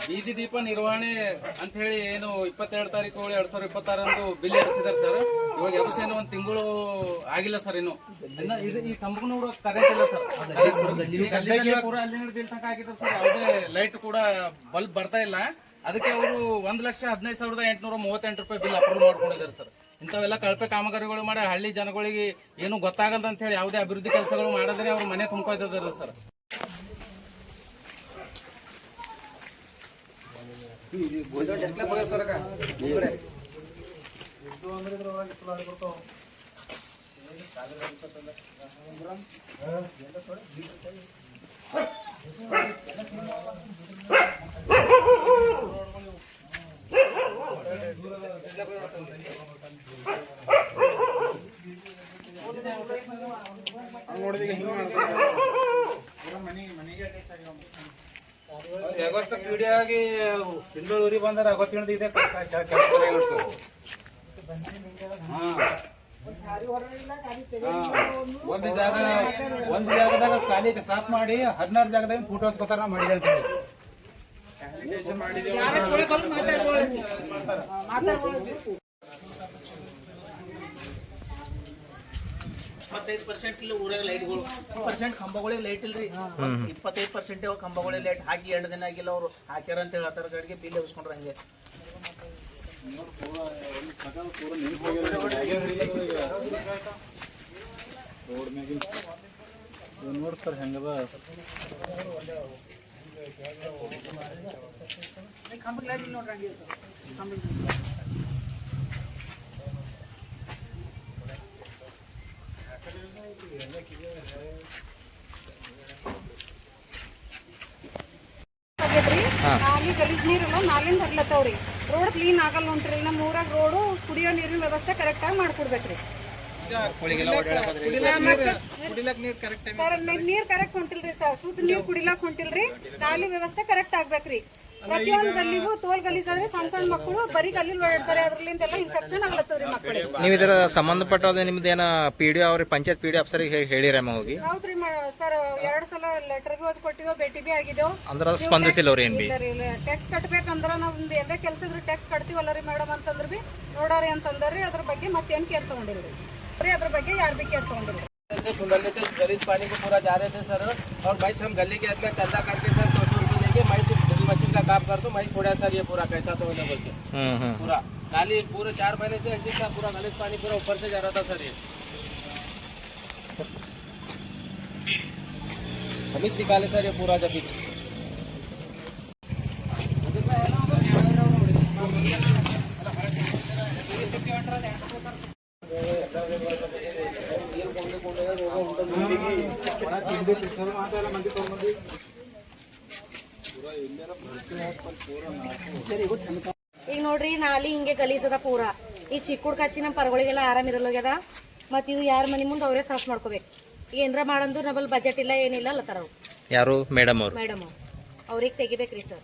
[SPEAKER 7] ಬೀದಿ ದೀಪ ನಿರ್ವಹಣೆ ಅಂತ ಹೇಳಿ ಏನು 22 ತಾರೀಕು 2026 ಬಿಲ್ ಎಬ್ಬಿಸಿದಾರೆ ಸರ್. ಇವಾಗ ಎಬ್ಬಿಸೇನು 1 ತಿಂಗಳು ಆಗಿಲ್ಲ ಸರ್. ಇನ್ನು ಈ ಕಂಬಗಳು ಕರೆಂಟ್ ಇಲ್ಲ ಸರ್. ಪೂರ ಅಲ್ಲಿ ಬಿಲ್ ತನಕ ಆಗಿದ್ದಾರೆ ಸರ್. ಯಾವುದೇ ಲೈಟ್ ಕೂಡ ಬಲ್ಬ್ ಬರ್ತಾ ಇಲ್ಲ. ಅದಕ್ಕೆ ಅವರು 1,15,838 ರೂಪಾಯಿ ಬಿಲ್ ಅಪ್ರೂವ್ ಮಾಡ್ಕೊಂಡಿದ್ದಾರೆ ಸರ್. ಇಂಥವೆಲ್ಲ ಕಳಪೆ ಕಾಮಗಾರಿಗಳು ಮಾಡಿ ಹಳ್ಳಿ ಜನಗಳಿಗೆ ಏನು ಗೊತ್ತಾಗಲ್ಲ ಅಂತ ಹೇಳಿ ಯಾವುದೇ ಅಭಿವೃದ್ಧಿ ಕೆಲಸಗಳು ಮಾಡಿದ್ರೆ ಅವ್ರ ಮನೆ ತುಂಬ್ಕೊತಿದ್ದಾರೆ ಸರ್.
[SPEAKER 3] ಯಾವತ್ತ ಪೀಡಿಯಾಗಿ ಸಿಂಧೂರು ಊರಿಗೆ ಬಂದ್ರೆ ಅವತ್ತಿನದು ಇದೆ ಚೆನ್ನಾಗಿ ಸರ್. ಒಂದು ಜಾಗದಾಗ ಖಾಲಿ ಸಾಫ್ ಮಾಡಿ 16 ಜಾಗದಾಗ ಫೋಟೋ ಹಚ್ಕೋತಾರ ಮಾಡಿದೆ ಅಂತ ಹೇಳಿ.
[SPEAKER 9] ಇಲ್ಲಿ ಊರಾಗ ಲೈಟ್ಗಳು 20% ಕಂಬಗಳಿಗೆ ಲೈಟ್ ಇಲ್ರಿ. 25% ಕಂಬಗಳಿಗೆ ಲೈಟ್ ಹಾಕಿ 2 ದಿನ ಆಗಿಲ್ಲ. ಅವ್ರು ಹಾಕ್ಯಾರ ಅಂತ ಹೇಳತ್ತಾರ. ಗಡಿಗೆ ಬಿಲ್ ಎಬ್ಸ್ಕೊಂಡ್ರ ಹಂಗೆ
[SPEAKER 8] ನೋಡಿ ಸರ್ ಹೆಂಗದ.
[SPEAKER 2] ನಾಲಿ ಗಲೀಜ್ ನೀರೆಲ್ಲ ನಾಲಿಂದ ಬರ್ಲತ್ತವ್ರಿ. ರೋಡ್ ಕ್ಲೀನ್ ಆಗಲ್ಲ ಉಂಟ್ರಿ. ನಮ್ಮ ಊರಾಗ ರೋಡು ಕುಡಿಯೋ ನೀರಿನ ವ್ಯವಸ್ಥೆ ಕರೆಕ್ಟ್ ಆಗಿ ಮಾಡ್ಕೊಡ್ಬೇಕ್ರಿ. ನೀರ್ ಕರೆಕ್ಟ್ ಹೊಂಟಿಲ್ರಿ ಸರ್. ಶುದ್ಧ ನೀರ್ ಕುಡಿಲಾಕ್ ಹೊಂಟಿಲ್ರಿ. ನಾಲಿ ವ್ಯವಸ್ಥೆ ಕರೆಕ್ಟ್ ಆಗ್ಬೇಕ್ರಿ. ಪ್ರತಿಯೊಂದು ಗಲ್ಲಿಗೂ ತೋಲ್ ಗಲೀಜ್ ಆದ್ರೆ ಸಣ್ಣ ಮಕ್ಕಳು ಬರೀ ಗಲ್ಲಿ ಓಡಾಡ್ತಾರೆ. ಅದ್ರಲ್ಲಿಂದ ಎಲ್ಲ ಇನ್ಫೆಕ್ಷನ್ ಆಗ್ಲತ್ತವ್ರಿ ಮಕ್ಕಳಿಗೆ.
[SPEAKER 1] ನೀವು ಇದರ ಸಂಬಂಧಪಟ್ಟ ನಿಮ್ದೇನ ಪಿಡಿಒ ಅವ್ರಿಗೆ ಪಂಚಾಯತ್ ಪಿಡಿಒ ಅಫ್ಸರಿಗೆ ಹೇಳಿರಮ್ಮ ಹೋಗಿ?
[SPEAKER 2] ಹೌದ್ರಿ ಸರ್. 2 ಸಲ ಲೆಟರ್ ಬಿ ಓದ್ ಕೊಟ್ಟಿದ್ದೋ, ಭೇಟಿ ಬಿ ಆಗಿದ್ದೋ.
[SPEAKER 1] ಅಂದ್ರೆ ಸ್ಪಂದಿಸಿಲ್ಲ ಅವ್ರು ಏನ್ ಬಿ?
[SPEAKER 2] ಟ್ಯಾಕ್ಸ್ ಕಟ್ಬೇಕಂದ್ರ ನಾವ್ ಏನಾರ ಕೆಲಸ ಇದ್ರೆ ಟ್ಯಾಕ್ಸ್ ಕಟ್ತೀವಲ್ಲ ರೀ ಮೇಡಮ್ ಅಂತಂದ್ರ ಬಿ ನೋಡಾರಿ ಅಂತಂದ್ರಿ. ಅದ್ರ ಬಗ್ಗೆ ಮತ್ತೇನ್ ಕೇರ್ ತಗೊಂಡಿಲ್ರಿ. ಅದ್ರ ಬಗ್ಗೆ ಯಾರು ಬಿ ಕೇರ್ ತಗೊಂಡಿಲ್ರಿ.
[SPEAKER 3] गरीब पानी को पूरा जा रहे थे सर. और भाई हम गली के अंदर चंदा करके सर 200 रुपये लेके मैं ड्रिल मशीन का काम कर दूं. मैं थोड़ा सर ये पूरा कैसा तो होने बोल के पूरा नाली पूरे 4 महीने से ऐसे था. पूरा गलीज पानी पूरा ऊपर से जा रहा था सर. ये हम ही निकाले सर ये पूरा जब
[SPEAKER 2] ಈಗ ನೋಡ್ರಿ ನಾಲಿ ಹಿಂಗೆ ಗಲೀಸದ ಪೂರಾ. ಈ ಚಿಕ್ಕುಡ್ ಕಚ್ಚಿ ನಮ್ಮ ಪರಗಳಿಗೆಲ್ಲ ಆರಾಮ್ ಇರಲ್ಲೋಗ್ಯದ. ಮತ್ ಇದು ಯಾರ ಮನಿ ಮುಂದೆ ಅವರೇ ಸಾಫ್ ಮಾಡ್ಕೋಬೇಕು. ಈಗ ಏನ್ರ ಮಾಡಂದ್ರು ನಮ್ಮಲ್ಲಿ ಬಜೆಟ್ ಇಲ್ಲ ಏನಿಲ್ಲ ಅಲ್ಲತ್ತಾರ.
[SPEAKER 1] ಯಾರು ಮೇಡಮ್ ಅವರು?
[SPEAKER 2] ಮೇಡಮ್ ಅವ್ರಿಗೆ ತೆಗಿಬೇಕ್ರಿ ಸರ್.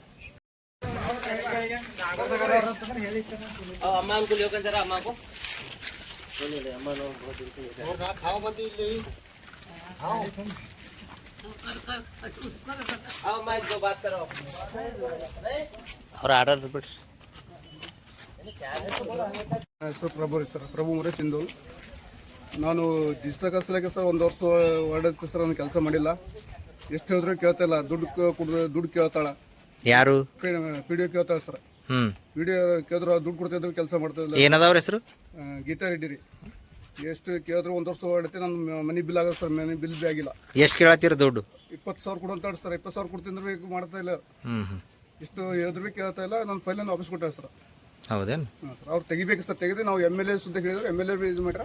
[SPEAKER 3] अम्मा को लेकर जरा अम्मा को
[SPEAKER 6] खाओ मत ले
[SPEAKER 3] आओ मैं जो बात करो
[SPEAKER 1] ಅವ್ರ ಆರ್ಡರ್ ಬಿಡ್ರಿ.
[SPEAKER 10] ಹೆಸರು ಪ್ರಭು ಮುರೇ ಸಿಂಧು. ನಾನು ಡಿಜಿಟಲ್ ಕಸಲಿಗೆ ಸರ್ 1 ವರ್ಷ ಹೊರಡಕ್ಕೆ ಸರ್ ನಾನು ಕೆಲಸ ಮಾಡಿಲ್ಲ. ಎಷ್ಟು ಹೇಳಿದ್ರು ಕೇಳ್ತಾ ಇಲ್ಲ. ದುಡ್ಡು ಕೇಳ್ತಾಳ.
[SPEAKER 1] ಯಾರು?
[SPEAKER 10] PDO ಕೇಳ್ತಾಳ sir. ಪಿಡಿಒ ಕೇಳಿದ್ರು ದುಡ್ಡು ಕೊಡ್ತಿದ್ರು ಕೆಲಸ ಮಾಡ್ತಾ ಇಲ್ಲ.
[SPEAKER 1] ಏನದವ್ರ ಹೆಸರು?
[SPEAKER 10] ಗೀತಾ ರೆಡ್ಡಿ ರೀ. ಎಷ್ಟು ಕೇಳಿದ್ರು 1 ವರ್ಷ ಹೊರಡತ್ತೆ. ನನ್ನ ಮನಿ ಬಿಲ್ ಆಗ ಸರ್. ಮನಿ ಬಿಲ್ ಬಿ ಆಗಿಲ್ಲ.
[SPEAKER 1] ಎಷ್ಟು ಕೇಳತ್ತೀರ ದುಡ್ಡು?
[SPEAKER 10] 20,000 ಕೊಡು ಸರ್. 20,000 ಕೊಡ್ತಿದ್ರು ಮಾಡ್ತಾ ಇಲ್ಲ. ಇಷ್ಟು ಹೇಳಿದ್ರು ಬಿ ಕೇಳ್ತಾ ಇಲ್ಲ. ನನ್ನ ಫೈಲನ್ನು ವಾಪಸ್ ಕೊಟ್ಟಾರ ಸರ್.
[SPEAKER 1] ಹೌದೇನು?
[SPEAKER 10] ಹಾಂ ಸರ್. ಅವ್ರು ತೆಗಿಬೇಕು ಸರ್. ತೆಗೆದು ನಾವು MLA ಸುದ್ದಿ ಹೇಳಿದ್ರು. MLA ಇದು ಮಾಡ್ರ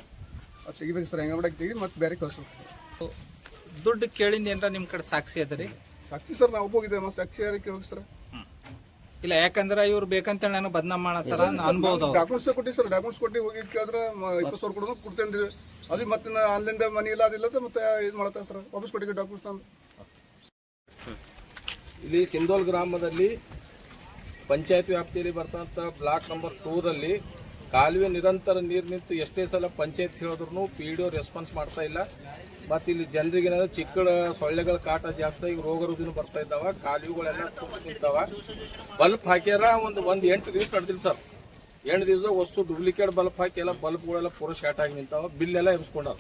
[SPEAKER 10] ಅದು ತೆಗಿಬೇಕು ಸರ್. ಹೆಂಗೆ ಮಾಡಕ್ಕೆ ತೆಗಿ ಮತ್ತೆ ಬೇರೆ ಕಳ್ಸ್ಬೇಕು.
[SPEAKER 5] ದುಡ್ಡು ಕೇಳಿಂದ ಏನಾರ ನಿಮ್ಮ ಕಡೆ ಸಾಕ್ಷಿ ಅದ ರೀ?
[SPEAKER 10] ಸಾಕ್ಷಿ ಸರ್ ನಾವು ಹೋಗಿದ್ದೆ. ಸಾಕ್ಷಿ ಯಾರಿಗೆ ಹೋಗಿ ಸರ್?
[SPEAKER 5] ಇಲ್ಲ, ಯಾಕಂದ್ರೆ ಇವ್ರು ಬೇಕಂತೇಳಿ ನಾನು ಬದನಾಮ್ ಮಾಡತ್ತಾರ ಅನ್ಬೋದು.
[SPEAKER 10] ಡಾಕ್ಯುಮೆಂಟ್ಸ್ ಕೊಟ್ಟು ಸರ್. ಡಾಕ್ಯುಮೆಂಟ್ಸ್ ಕೊಟ್ಟು ಹೋಗಿ ಕೇಳಿದ್ರೆ 20,000 ಕೊಡೋದು ಕೊಡ್ತೇನೆ. ಅದು ಮತ್ತೆ ಆನ್ಲೈನ್ ಮನಿ ಇಲ್ಲ ಅದಿಲ್ಲ ಮತ್ತೆ ಇದು ಮಾಡ್ತಾರೆ ಸರ್. ವಾಪಸ್ ಕೊಟ್ಟಿಗೆ ಡಾಕ್ಯುಮೆಂಟ್ಸ್ ತಂದು.
[SPEAKER 11] ಇಲ್ಲಿ ಸಿಂಧೋಲ್ ಗ್ರಾಮದಲ್ಲಿ ಪಂಚಾಯತ್ ವ್ಯಾಪ್ತಿಯಲ್ಲಿ ಬರ್ತಂಥ ಬ್ಲಾಕ್ ನಂಬರ್ 2ರಲ್ಲಿ
[SPEAKER 8] ಕಾಲುವೆ ನಿರಂತರ ನೀರು ನಿಂತು ಎಷ್ಟೇ ಸಲ ಪಂಚಾಯತ್ ಹೇಳಿದ್ರು PDO ರೆಸ್ಪಾನ್ಸ್ ಮಾಡ್ತಾ ಇಲ್ಲ. ಮತ್ತು ಇಲ್ಲಿ ಜನರಿಗೆ ಚಿಕ್ಕಡ ಸೊಳ್ಳೆಗಳ ಕಾಟ ಜಾಸ್ತಿ, ಈಗ ರೋಗ ರುಜಿನ ಬರ್ತಾ ಇದ್ದಾವ, ಕಾಲುವೆಗಳೆಲ್ಲ ತುಂಬ ನಿಂತಾವ. ಬಲ್ಬ್ ಹಾಕ್ಯಾರ ಒಂದು 8 ದಿವಸ ನಡೆದಿಲ್ಲ ಸರ್. 8 ದಿವಸ ವಸ್ತು ಡೂಪ್ಲಿಕೇಟ್ ಬಲ್ಬ್ ಹಾಕಿ ಎಲ್ಲ ಬಲ್ಬ್ಗಳೆಲ್ಲ ಪೂರ ಶಾರ್ಟ್ ಆಗಿ ನಿಂತಾವ, ಬಿಲ್ ಎಲ್ಲ ಎಬ್ಸ್ಕೊಂಡಾರ.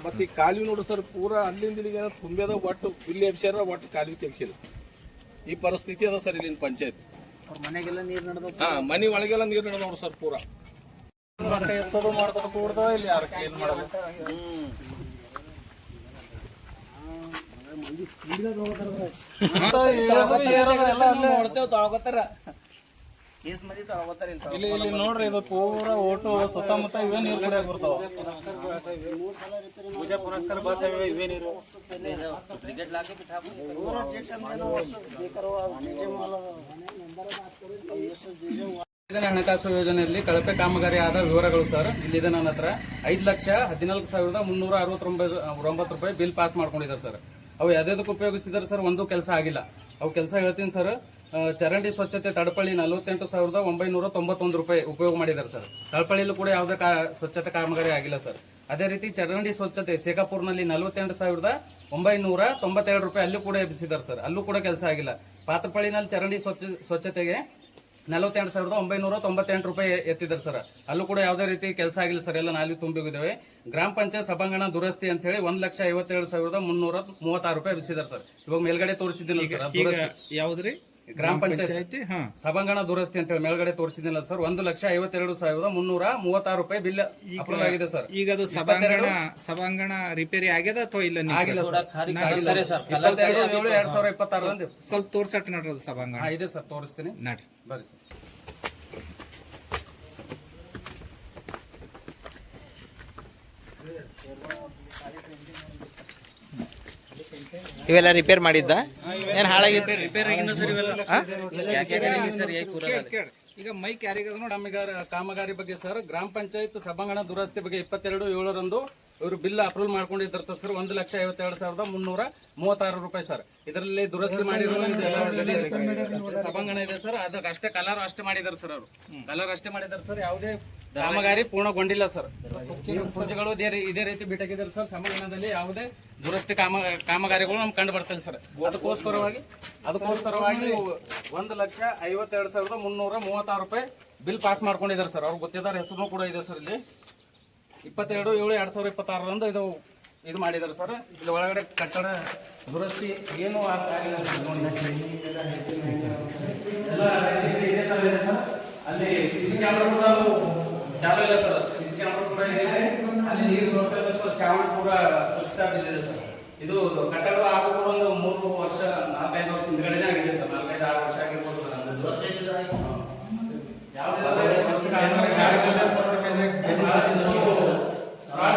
[SPEAKER 8] ಮತ್ತು ಈ ಕಾಲುವೆ ನೋಡಿ ಸರ್, ಪೂರ ಅಲ್ಲಿಂದ ಇಲ್ಲಿಗೆ ತುಂಬ್ಯದ, ಒಟ್ಟು ಬಿಲ್ ಎಬ್ಸ್ಯಾರ, ಒಟ್ಟು ಕಾಲುವೆ ತೆಗ್ಸಿಲ್ಲ. ಈ ಪರಿಸ್ಥಿತಿ ಅದ ಸರ್ ಇಲ್ಲಿನ ಪಂಚಾಯತ್.
[SPEAKER 9] ಮನೆಗೆಲ್ಲ ನೀರು ನಡೆದ
[SPEAKER 8] ಹಾಂ, ಮನೆ ಒಳಗೆಲ್ಲ ನೀರು ನಡೆದವ್ರು ಸರ್ ಪೂರ.
[SPEAKER 3] ಎತ್ತೋದು ಮಾಡ್ಕೊಂಡು ಕೂಡ್ದ ಇಲ್ಲಿ ಯಾರು ಕ್ಲೀನ್ ಮಾಡಲ್ಲ.
[SPEAKER 9] ನೋಡ್ತೇವೆ ತೊಳ್ಕೊತಾರ, ಕೇಸ್ ಮಂದಿ ತೊಳ್ಕೊತಾರ
[SPEAKER 3] ಇಲ್ಲಿ ಇಲ್ಲಿ ನೋಡ್ರಿ, ಇದು ಪೂರ ಓಟು ಸುತ್ತಮುತ್ತ ಇವೇ ನೀರು ಕುಡಿಯಾಕ ಬರ್ತಾವ. ಪೂಜಾ ಪುರಸ್ಕಾರ ಬಸ್ ಇವೇ ನೀರು.
[SPEAKER 7] ಹಣಕಾಸು ಯೋಜನೆಯಲ್ಲಿ ಕಳಪೆ ಕಾಮಗಾರಿ ಆದ ವಿವರಗಳು ಸರ್ ಇಲ್ಲಿದೆ ನನ್ನ ಹತ್ರ. 5,14,369 ರೂಪಾಯಿ ಬಿಲ್ ಪಾಸ್ ಮಾಡ್ಕೊಂಡಿದ್ದಾರೆ ಸರ್. ಅವು ಯಾವ್ದಕ್ಕೆ ಉಪಯೋಗಿಸಿದಾರೆ ಸರ್, ಒಂದು ಕೆಲಸ ಆಗಿಲ್ಲ. ಅವು ಕೆಲಸ ಹೇಳ್ತೀನಿ ಸರ್. ಚರಂಡಿ ಸ್ವಚ್ಛತೆ ತಡಪಳ್ಳಿ 48,991 ರೂಪಾಯಿ ಉಪಯೋಗ ಮಾಡಿದ್ದಾರೆ ಸರ್. ತಳಪಳ್ಳಿಲೂ ಕೂಡ ಯಾವುದೇ ಸ್ವಚ್ಛತೆ ಕಾಮಗಾರಿ ಆಗಿಲ್ಲ ಸರ್. ಅದೇ ರೀತಿ ಚರಂಡಿ ಸ್ವಚ್ಛತೆ ಶೇಖಾಪುರ್ನಲ್ಲಿ 48,992 ರೂಪಾಯಿ ಅಲ್ಲೂ ಕೂಡ ಎಬ್ಬಿಸಿದ್ದಾರೆ ಸರ್. ಅಲ್ಲೂ ಕೂಡ ಕೆಲಸ ಆಗಿಲ್ಲ. ಪಾತ್ರಪಳ್ಳಿನಲ್ಲಿ ಚರಂಡಿ ಸ್ವಚ್ಛತೆಗೆ 42,998 ರೂಪಾಯಿ ಎತ್ತಿದ್ದಾರೆ ಸರ್. ಅಲ್ಲೂ ಕೂಡ ಯಾವುದೇ ರೀತಿ ಕೆಲಸ ಆಗಿಲ್ಲ ಸರ್, ಎಲ್ಲ ನಾಲಿ ತುಂಬಿ ಹೋಗಿದ್ದೇವೆ. ಗ್ರಾಮ ಪಂಚಾಯತ್ ಸಭಾಂಗಣ ದುರಸ್ತಿ ಅಂತ ಹೇಳಿ 1,57,336 ರೂಪಾಯಿ ಎಬ್ಬಿಸಿದ್ದಾರೆ ಸರ್. ಇವಾಗ ಮೇಲ್ಗಡೆ ತೋರಿಸಿದ್ದಿಲ್ಲ ಸರ್,
[SPEAKER 5] ಯಾವ್ದ್ರಿ
[SPEAKER 7] ಗ್ರಾಮ ಪಂಚಾಯತ್ ಸಭಾಂಗಣ ದುರಸ್ತಿ ಅಂತ ಹೇಳಿ ಮೇಲ್ಗಡೆ ತೋರಿಸಿದ್ದಿಲ್ಲ ಸರ್. 1,52,336 ರೂಪಾಯಿ ಬಿಲ್ ಅಪ್ರೂವ್ ಆಗಿದೆ ಸರ್.
[SPEAKER 5] ಈಗ ಅದು ಸಭಾಂಗಣ ರಿಪೇರಿ ಆಗ್ಯದ ಅಥವಾ ಇಲ್ಲ?
[SPEAKER 7] ಆಗಿಲ್ಲ ಸರ್. 22/7/2026
[SPEAKER 5] ಸ್ವಲ್ಪ ತೋರ್ಸಟ್ ನೋಡ್ರಿ ಅದು ಸಭಾಂಗಣ
[SPEAKER 7] ಇದೆ ಸರ್, ತೋರಿಸ್ತೀನಿ
[SPEAKER 5] ನಡ್ರಿ.
[SPEAKER 7] ಬರ್ರಿ ಸರ್.
[SPEAKER 1] ಇವೆಲ್ಲ ರಿಪೇರ್ ಮಾಡಿದ್ದ ಏನ್ ಹಾಳಾಗಿತ್ತು?
[SPEAKER 7] ಈಗ ಮೈಕ್ ಯಾರಿಗಾದ್ರೂ ಕಾಮಗಾರಿ ಬಗ್ಗೆ ಸರ್, ಗ್ರಾಮ ಪಂಚಾಯತ್ ಸಭಾಂಗಣ ದುರಸ್ತಿ ಬಗ್ಗೆ 22/7 ಇವರು ಬಿಲ್ ಅಪ್ರೂವ್ ಮಾಡ್ಕೊಂಡಿದ್ದಾರೆ ಸರ್. 1,52,336 ರೂಪಾಯಿ ಸರ್. ಇದರಲ್ಲಿ ದುರಸ್ತಿ ಮಾಡಿರೋದು ಸಭಾಂಗಣ ಇದೆ ಸರ್. ಅದಕ್ಕೆ ಅಷ್ಟೇ ಕಲರ್ ಅಷ್ಟೇ ಮಾಡಿದ್ದಾರೆ ಸರ್. ಅವರು ಕಲರ್ ಅಷ್ಟೇ ಮಾಡಿದ್ದಾರೆ ಸರ್. ಯಾವುದೇ ಕಾಮಗಾರಿ ಪೂರ್ಣಗೊಂಡಿಲ್ಲ ಸರ್. ಕುರ್ಚಿಗಳು ಇದೇ ರೀತಿ ಬಿಟ್ಟಾಗಿದ್ದಾರೆ ಸರ್. ಸಭಾಂಗಣದಲ್ಲಿ ಯಾವುದೇ ದುರಸ್ತಿ ಕಾಮಗಾರಿಗಳು ನಮ್ಗೆ ಕಂಡು ಬರ್ತದೆ ಸರ್. ಅದಕ್ಕೋಸ್ಕರವಾಗಿ 1,52,336 ರೂಪಾಯಿ ಬಿಲ್ ಪಾಸ್ ಮಾಡ್ಕೊಂಡಿದ್ದಾರೆ ಸರ್. ಅವ್ರು ಗೊತ್ತಿದ್ದಾರೆ, ಹೆಸರು ಕೂಡ ಇದೆ ಸರ್. ಇಲ್ಲಿ 22/7/2026 ಇದು ಮಾಡಿದ್ದಾರೆ ಸರ್. ಇಲ್ಲಿ ಒಳಗಡೆ ಕಟ್ಟಡ ದುರಸ್ತಿ ಏನು ಆಗಿಲ್ಲ ಸರ್. ಅಲ್ಲಿ CC ಕ್ಯಾಮ್ರಾ ಕೂಡ ಚಾಲು ಇಲ್ಲ ಸರ್. CC ಕ್ಯಾಮ್ರಾ ಕೂಡ ಇದೆ. ಅಲ್ಲಿ ನೀರು ಸೋರ್ತಾ ಇದೆ ಸರ್. ಶಾವಣ ಪೂರ ಕುಸಿತ ಬಿದ್ದಿದೆ ಸರ್. ಇದು ಕಟ್ಟಡ ಆಗೋ ಕೂಡ ಒಂದು 3 ವರ್ಷ 4-5 ವರ್ಷ ಹಿಂದ್ಗಡೆನೇ ಆಗಿದೆ ಸರ್. 4-5-6 ವರ್ಷ ಆಗಿರ್ಬೋದು ಸರ್.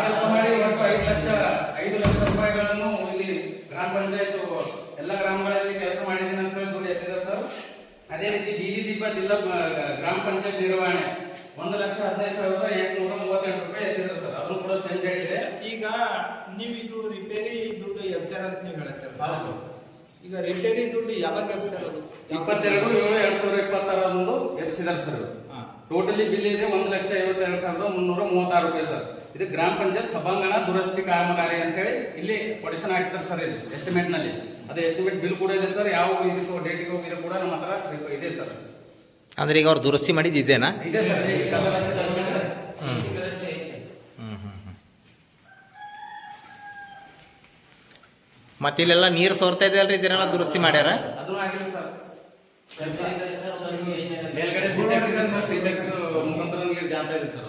[SPEAKER 7] ಕೆಲಸ ಮಾಡಿ ಒಟ್ಟು 5 ಲಕ್ಷ ರೂಪಾಯಿಗಳನ್ನು ಇಲ್ಲಿ ಗ್ರಾಮ ಪಂಚಾಯತ್ ಎಲ್ಲ ಗ್ರಾಮಗಳಲ್ಲಿ ಕೆಲಸ ಮಾಡಿದ್ದೀನಿ ಅಂತ ಹೇಳಿ ದುಡ್ಡು ಎತ್ತಿದ್ದಾರೆ ಸರ್. ಅದೇ ರೀತಿ ಬೀದಿ ದೀಪ ಜಿಲ್ಲಾ ಗ್ರಾಮ ಪಂಚಾಯತ್ ನಿರ್ವಹಣೆ 1,15,838 ರೂಪಾಯಿ ಎತ್ತಿದ್ದಾರೆ ಸರ್. ಅದನ್ನು ಕೂಡ ಸೇಮ್ ಡೇಟ್ ಇದೆ.
[SPEAKER 5] ಈಗ ನೀವು ಇದು ರಿಪೇರಿ ದುಡ್ಡು ಎಬ್ಸ್ಯಾರ ಅಂತ ನೀವು ಹೇಳ್ತೀರ.
[SPEAKER 7] ಹೌದು ಸರ್.
[SPEAKER 5] ಈಗ ರಿಪೇರಿ ದುಡ್ಡು ಯಾವಾಗ ಎಬ್ಸ್ಯಾರದು?
[SPEAKER 7] 22/7/2026 ಎಬ್ಸಿದ್ದಾರೆ ಸರ್. ಟೋಟಲಿ ಬಿಲ್ ಇದೆ 1,52,336 ರೂಪಾಯಿ ಸರ್. ಇದು ಗ್ರಾಮ ಪಂಚಾಯತ್ ಸಭಾಂಗಣ ದುರಸ್ತಿ ಕಾಮಗಾರಿ ಅಂತ ಹೇಳಿ ಇಲ್ಲಿ ಕೊಡಿಷನ್ ಹಾಕಿರ್ತಾರೆ ಸರ್. ಇದು ಎಸ್ಟಿಮೇಟ್ ನಲ್ಲಿ ಅದೇ ಎಸ್ಟಿಮೇಟ್ ಬಿಲ್ ಕೂಡ ಇದೆ ಸರ್. ಯಾವ ಇದಕ್ಕೆ ಡೇಟಿಗೆ ಹೋಗಿದೆ ಕೂಡ ನಮ್ಮ ಹತ್ರ ಇದೆ ಸರ್.
[SPEAKER 1] ಅಂದ್ರೆ ಈಗ ಅವ್ರು ದುರಸ್ತಿ ಮಾಡಿದ್ದು ಇದೇನಾ?
[SPEAKER 7] ಇದೆ ಸರ್.
[SPEAKER 1] ಮತ್ತೆ ಇಲ್ಲೆಲ್ಲ ನೀರು ಸೋರ್ತಾ ಇದೆ ಅಲ್ರಿ, ಇದನ್ನೆಲ್ಲ ದುರಸ್ತಿ ಮಾಡ್ಯಾರ?
[SPEAKER 7] ಅದು ಆಗಿಲ್ಲ ಸರ್. ಮೇಲ್ಗಡೆ ಸಿಂಟೆಕ್ಸ್ ಇದೆ ಸರ್. ಸಿಂಟೆಕ್ಸ್ ಮುಖಾಂತರ ನೀರು ಜಾಸ್ತಿ ಇದೆ ಸರ್.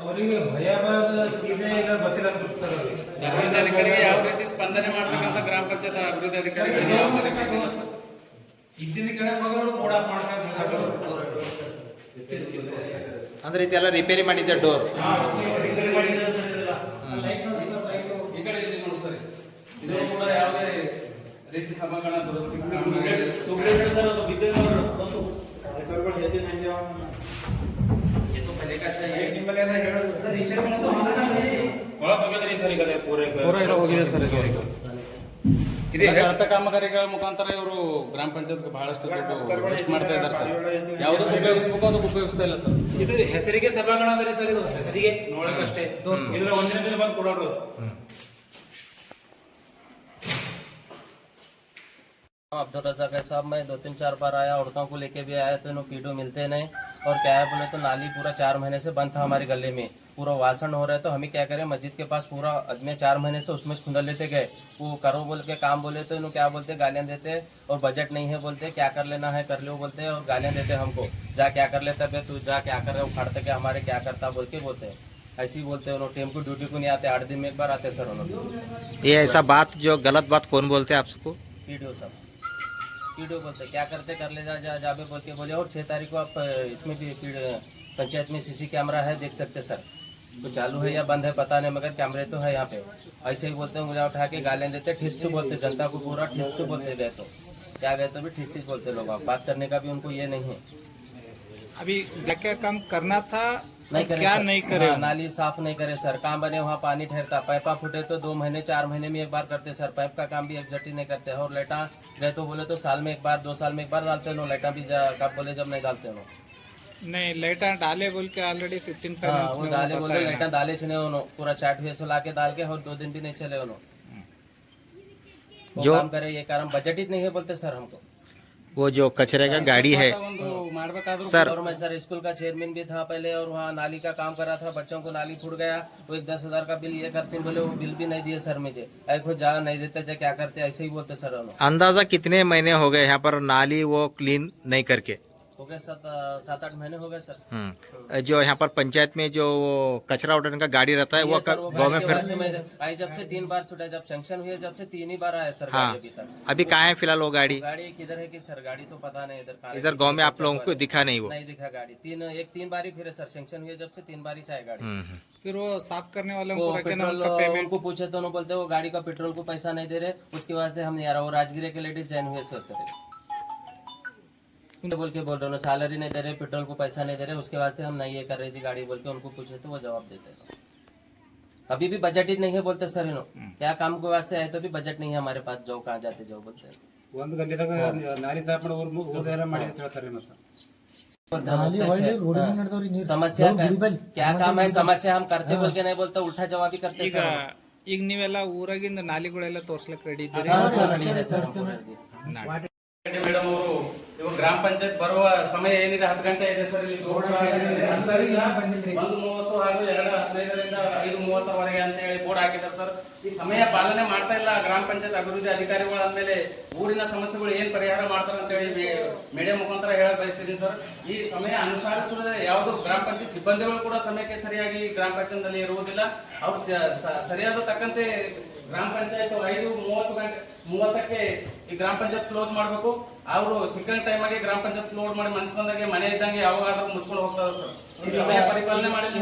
[SPEAKER 3] ಅವರಿಗೆ ಭಯಾವಹ ಚೀಸೇ ಈಗ ಗೊತ್ತಿಲ್ಲ.
[SPEAKER 7] ಸಾರ್ವಜನಿಕರಿಗೆ ಯಾವ ರೀತಿ ಸ್ಪಂದನೆ ಮಾಡ್ಬೇಕಂತ ಗ್ರಾಮ ಪಂಚಾಯತ್ ಅಭಿವೃದ್ಧಿ ಅಧಿಕಾರಿಗಳಿಗೆ ಯಾವ ರೀತಿ ಗೊತ್ತಿಲ್ಲ ಸರ್.
[SPEAKER 3] ಇದ್ದಿನ ಕಡೆ ಮಗಳು ಕೂಡ ಮಾಡ್ತಾರೆ.
[SPEAKER 1] ಅಂದ್ರೆ ಇದೆಲ್ಲ ರಿಪೇರಿ ಮಾಡಿದ್ದ ಡೋರ್
[SPEAKER 7] ಈ ಕಡೆ ಇದೆ ನೋಡಿ ಸರ್. ಇದು ಕೂಡ ಯಾವುದೇ ರೀತಿ ಸಭಾಂಗಣ ದುರಸ್ತಿ
[SPEAKER 3] ಒಳಗೆ ಹೋಗಿದ್ರಿ ಸರ್. ಈಗ ಪೂರ
[SPEAKER 7] ಹೋಗಿದೆ ಸರ್. ಅಳತೆ ಕಾಮಗಾರಿಗಳ ಮುಖಾಂತರ ಇವರು ಗ್ರಾಮ ಪಂಚಾಯತ್ ಬಹಳಷ್ಟು ದುಡ್ಡು ವೇಸ್ಟ್ ಮಾಡ್ತಾ ಇದ್ದಾರೆ ಸರ್. ಯಾವ್ದಕ್ಕೆ ಉಪಯೋಗಿಸ್ಬೇಕು ಅದಕ್ಕೆ ಉಪಯೋಗಿಸ್ತಾ ಇಲ್ಲ ಸರ್.
[SPEAKER 3] ಇದು ಹೆಸರಿಗೆ ಸಭಾಂಗಣ ಅಂದ್ರೆ ಸರ್, ಇದು ಹೆಸರಿಗೆ ನೋಡಕ್ಕಷ್ಟೇ. ಇದ್ರ ಒಂದಿನ ದಿನ ಬಂದು ಕೊಡೋರು.
[SPEAKER 9] अब्दुल रज़ाक है साहब, मैं 2-3-4 बार आया, औरतों को लेके भी आया तो इन्हों पीडो मिलते नहीं। और क्या है बोले तो नाली पूरा 4 महीने से बंद था हमारे गले में, पूरा वासन हो रहा है। तो हमें क्या करें, मस्जिद के पास पूरा आदमी 4 महीने से उसमें खुंदा लेते गए, वो करो बोल के काम बोले तो इन्हों क्या बोलते, गालियाँ देते और बजट नहीं है बोलते, क्या कर लेना है कर लो बोलते और गालियाँ देते हमको, जा क्या कर लेता बे तू, जा क्या कर रहे, उखाड़ते के हमारे क्या करता बोल के बोलते हैं। ऐसे ही बोलते हैं उन्होंने। टेम को ड्यूटी को नहीं आते, 8 दिन में एक बार आते सर उन्होंने।
[SPEAKER 1] ये ऐसा बात जो गलत बात कौन बोलते हैं आपको?
[SPEAKER 9] पीडीओ साहब, पीडीओ बोलते क्या करते कर ले जा जाबे बोल के बोले। और 6 तारीख को आप इसमें भी पंचायत में सीसी कैमरा है, देख सकते सर, वो चालू है या बंद है पता नहीं, मगर कैमरे तो है यहाँ पे। ऐसे ही बोलते हैं, मुझे उठा के गालियाँ देते, ठिस से बोलते, जनता को पूरा ठिस से बोलते गए तो क्या गए तो भी ठिस से बोलते लोग। बात करने का भी उनको ये नहीं है।
[SPEAKER 5] अभी क्या काम करना था
[SPEAKER 9] नहीं करे
[SPEAKER 5] क्या
[SPEAKER 9] सर।
[SPEAKER 5] नहीं करे?
[SPEAKER 9] हाँ, नाली साफ नहीं करे सर, काम बने वहाँ पानी ठहरता, पाइपा फूटे तो 2 महीने 4 महीने में एक बार करते सर, पाइप का काम भी एग्जैक्टली नहीं करते। और लाइटा गए तो बोले तो साल में एक बार 2 साल में एक बार डालते हो, लाइटा भी कब बोले जब नहीं डालते हो।
[SPEAKER 5] नहीं लाइटा डाले बोल के ऑलरेडी 15
[SPEAKER 9] हाँ,
[SPEAKER 5] फाइनेंस
[SPEAKER 9] वो
[SPEAKER 5] में
[SPEAKER 9] डाले
[SPEAKER 5] वो
[SPEAKER 9] बोले
[SPEAKER 5] बताया
[SPEAKER 9] लाइटा
[SPEAKER 5] ना।
[SPEAKER 9] डाले छने उन्होंने, पूरा चाट हुए ला के डाल के और 2 दिन भी नहीं चले उन्होंने।
[SPEAKER 1] जो
[SPEAKER 9] काम करे ये कारण बजट ही नहीं है बोलते सर हमको।
[SPEAKER 1] वो जो कचरे का गाड़ी है
[SPEAKER 7] ಒಂದು ಮಾಡ್ಬೇಕಾದ್ರೂ
[SPEAKER 1] सर,
[SPEAKER 9] और मैं सर स्कूल का चेयरमैन भी था पहले, और वहाँ नाली का काम करा था, बच्चों को नाली फूट गया, वो 10,000 का बिल ये करते बोले, वो बिल भी नहीं दिए सर मुझे, खुद जा नहीं देते जा क्या करते, ऐसे ही बोलते सर उन्होंने।
[SPEAKER 1] अंदाजा कितने महीने हो गए यहाँ पर नाली वो क्लीन नहीं करके?
[SPEAKER 9] हो गए 7-8 महीने हो गए सर।
[SPEAKER 1] जो यहाँ पर पंचायत में जो कचरा उठाने का गाड़ी रहता है वो
[SPEAKER 9] ये सर, वो
[SPEAKER 1] गाँव में
[SPEAKER 9] गाड़ी के
[SPEAKER 1] फिर
[SPEAKER 9] वास्ते मैं आई जब से 3 बार छुटा, जब सैंक्शन हुई है जब से 3 ही बार आया सर
[SPEAKER 1] हाँ।
[SPEAKER 9] गाड़ी अभी तक।
[SPEAKER 1] अभी कहाँ है फिलहाल वो गाड़ी?
[SPEAKER 9] गाड़ी किधर है कि सर, गाड़ी तो पता नहीं इधर कहाँ है।
[SPEAKER 1] इधर गांव में आप लोगों को दिखा नहीं वो?
[SPEAKER 9] नहीं दिखा गाड़ी, 3 बार ही फिर सर, सैंक्शन हुई है जब से 3 बार ही चाहे गाड़ी।
[SPEAKER 5] फिर वो साफ करने वाले
[SPEAKER 9] वो
[SPEAKER 5] को रखे ना,
[SPEAKER 9] पेट्रोल
[SPEAKER 5] उनका पेमेंट
[SPEAKER 9] उनको पूछे तो उन्होंने बोलते वो गाड़ी का पेट्रोल को पैसा नहीं दे रहे, उसके वास्ते हम नहीं आ रहा। वो राजगिरी के लेडीज जैन हुए सर बोल के बोल रहे, सैलरी नहीं दे रहे, पेट्रोल को पैसा नहीं दे रहे, उसके वास्ते हम नहीं ये कर रहे थी गाड़ी बोल के उनको पूछे तो वो जवाब देते हैं। अभी भी बजट ही नहीं है बोलते सर इन्होंने, क्या काम के वास्ते आए तो भी बजट नहीं है हमारे पास, जाओ कहाँ जाते जाओ बोलते हैं।
[SPEAKER 3] ಒಂದು ಗಂಟೆದಾಗ ನಾಲಿ ಸಾಫ್ ಮಾಡಿ ಊರ್ದೆಲ್ಲ ಮಾಡಿ ಅಂತ ಹೇಳ್ತಾರೆ ಮತ್ತೆ।
[SPEAKER 9] समस्या क्या काम है, समस्या हम करते बोल के नहीं बोलते, उल्टा जवाब ही करते
[SPEAKER 5] ಈಗ ಈಗ ನೀವೆಲ್ಲ ಊರಾಗಿಂದ ನಾಲಿಗಳೆಲ್ಲ ತೋರ್ಸ್ಲಕ್ ರೆಡಿ ಇದ್ದೀರಿ?
[SPEAKER 7] ಮೇಡಮ್ ಅವರು ಇವಾಗ ಗ್ರಾಮ ಪಂಚಾಯತ್ ಬರುವ ಸಮಯ ಏನಿದೆ 10 ಗಂಟೆ ಇದೆ ಸರ್. ಇಲ್ಲಿ 1:30 ಹಾಗೂ 2:15ರಿಂದ 5:30ವರೆಗೆ ಅಂತ ಹೇಳಿ ಬೋರ್ಡ್ ಹಾಕಿದ್ದಾರೆ ಸರ್. ಈ ಸಮಯ ಪಾಲನೆ ಮಾಡ್ತಾ ಇಲ್ಲ ಗ್ರಾಮ ಪಂಚಾಯತ್ ಅಭಿವೃದ್ಧಿ ಅಧಿಕಾರಿಗಳು. ಅಂದ್ಮೇಲೆ ಊರಿನ ಸಮಸ್ಯೆಗಳು ಏನ್ ಪರಿಹಾರ ಮಾಡ್ತಾರೆ ಅಂತ ಹೇಳಿ ಮೀಡಿಯಾ ಮುಖಾಂತರ ಹೇಳಕ್ ಬಯಸ್ತೀನಿ ಸರ್. ಈ ಸಮಯ ಅನುಸಾರಿಸಿದ್ರೆ ಯಾವುದು ಗ್ರಾಮ ಪಂಚಾಯತ್ ಸಿಬ್ಬಂದಿಗಳು ಕೂಡ ಸಮಯಕ್ಕೆ ಸರಿಯಾಗಿ ಗ್ರಾಮ ಪಂಚಾಯತ್ ನಲ್ಲಿ ಇರುವುದಿಲ್ಲ. ಅವ್ರು ಸರಿಯಾದ ತಕ್ಕಂತೆ ಗ್ರಾಮ ಪಂಚಾಯತ್ 5:30ಕ್ಕೆ ಈ ಗ್ರಾಮ ಪಂಚಾಯತ್ ಕ್ಲೋಸ್ ಮಾಡಬೇಕು. ಅವರು ಸಿಕ್ಕಂಗ್ ಟೈಮ್ ಆಗಿ ಗ್ರಾಮ ಪಂಚಾಯತ್ ಕ್ಲೋಸ್ ಮಾಡಿ ಮನಸ್ಸು ಬಂದಾಗೆ ಮನೆ ಇದ್ದಂಗೆ ಯಾವಾಗಾದ್ರೂ ಮುಚ್ಕೊಂಡು ಹೋಗ್ತಾರೆ ಸರ್. ಈ ಸಮಯ ಪರಿಪಾಲನೆ ಮಾಡಿಲ್ಲ.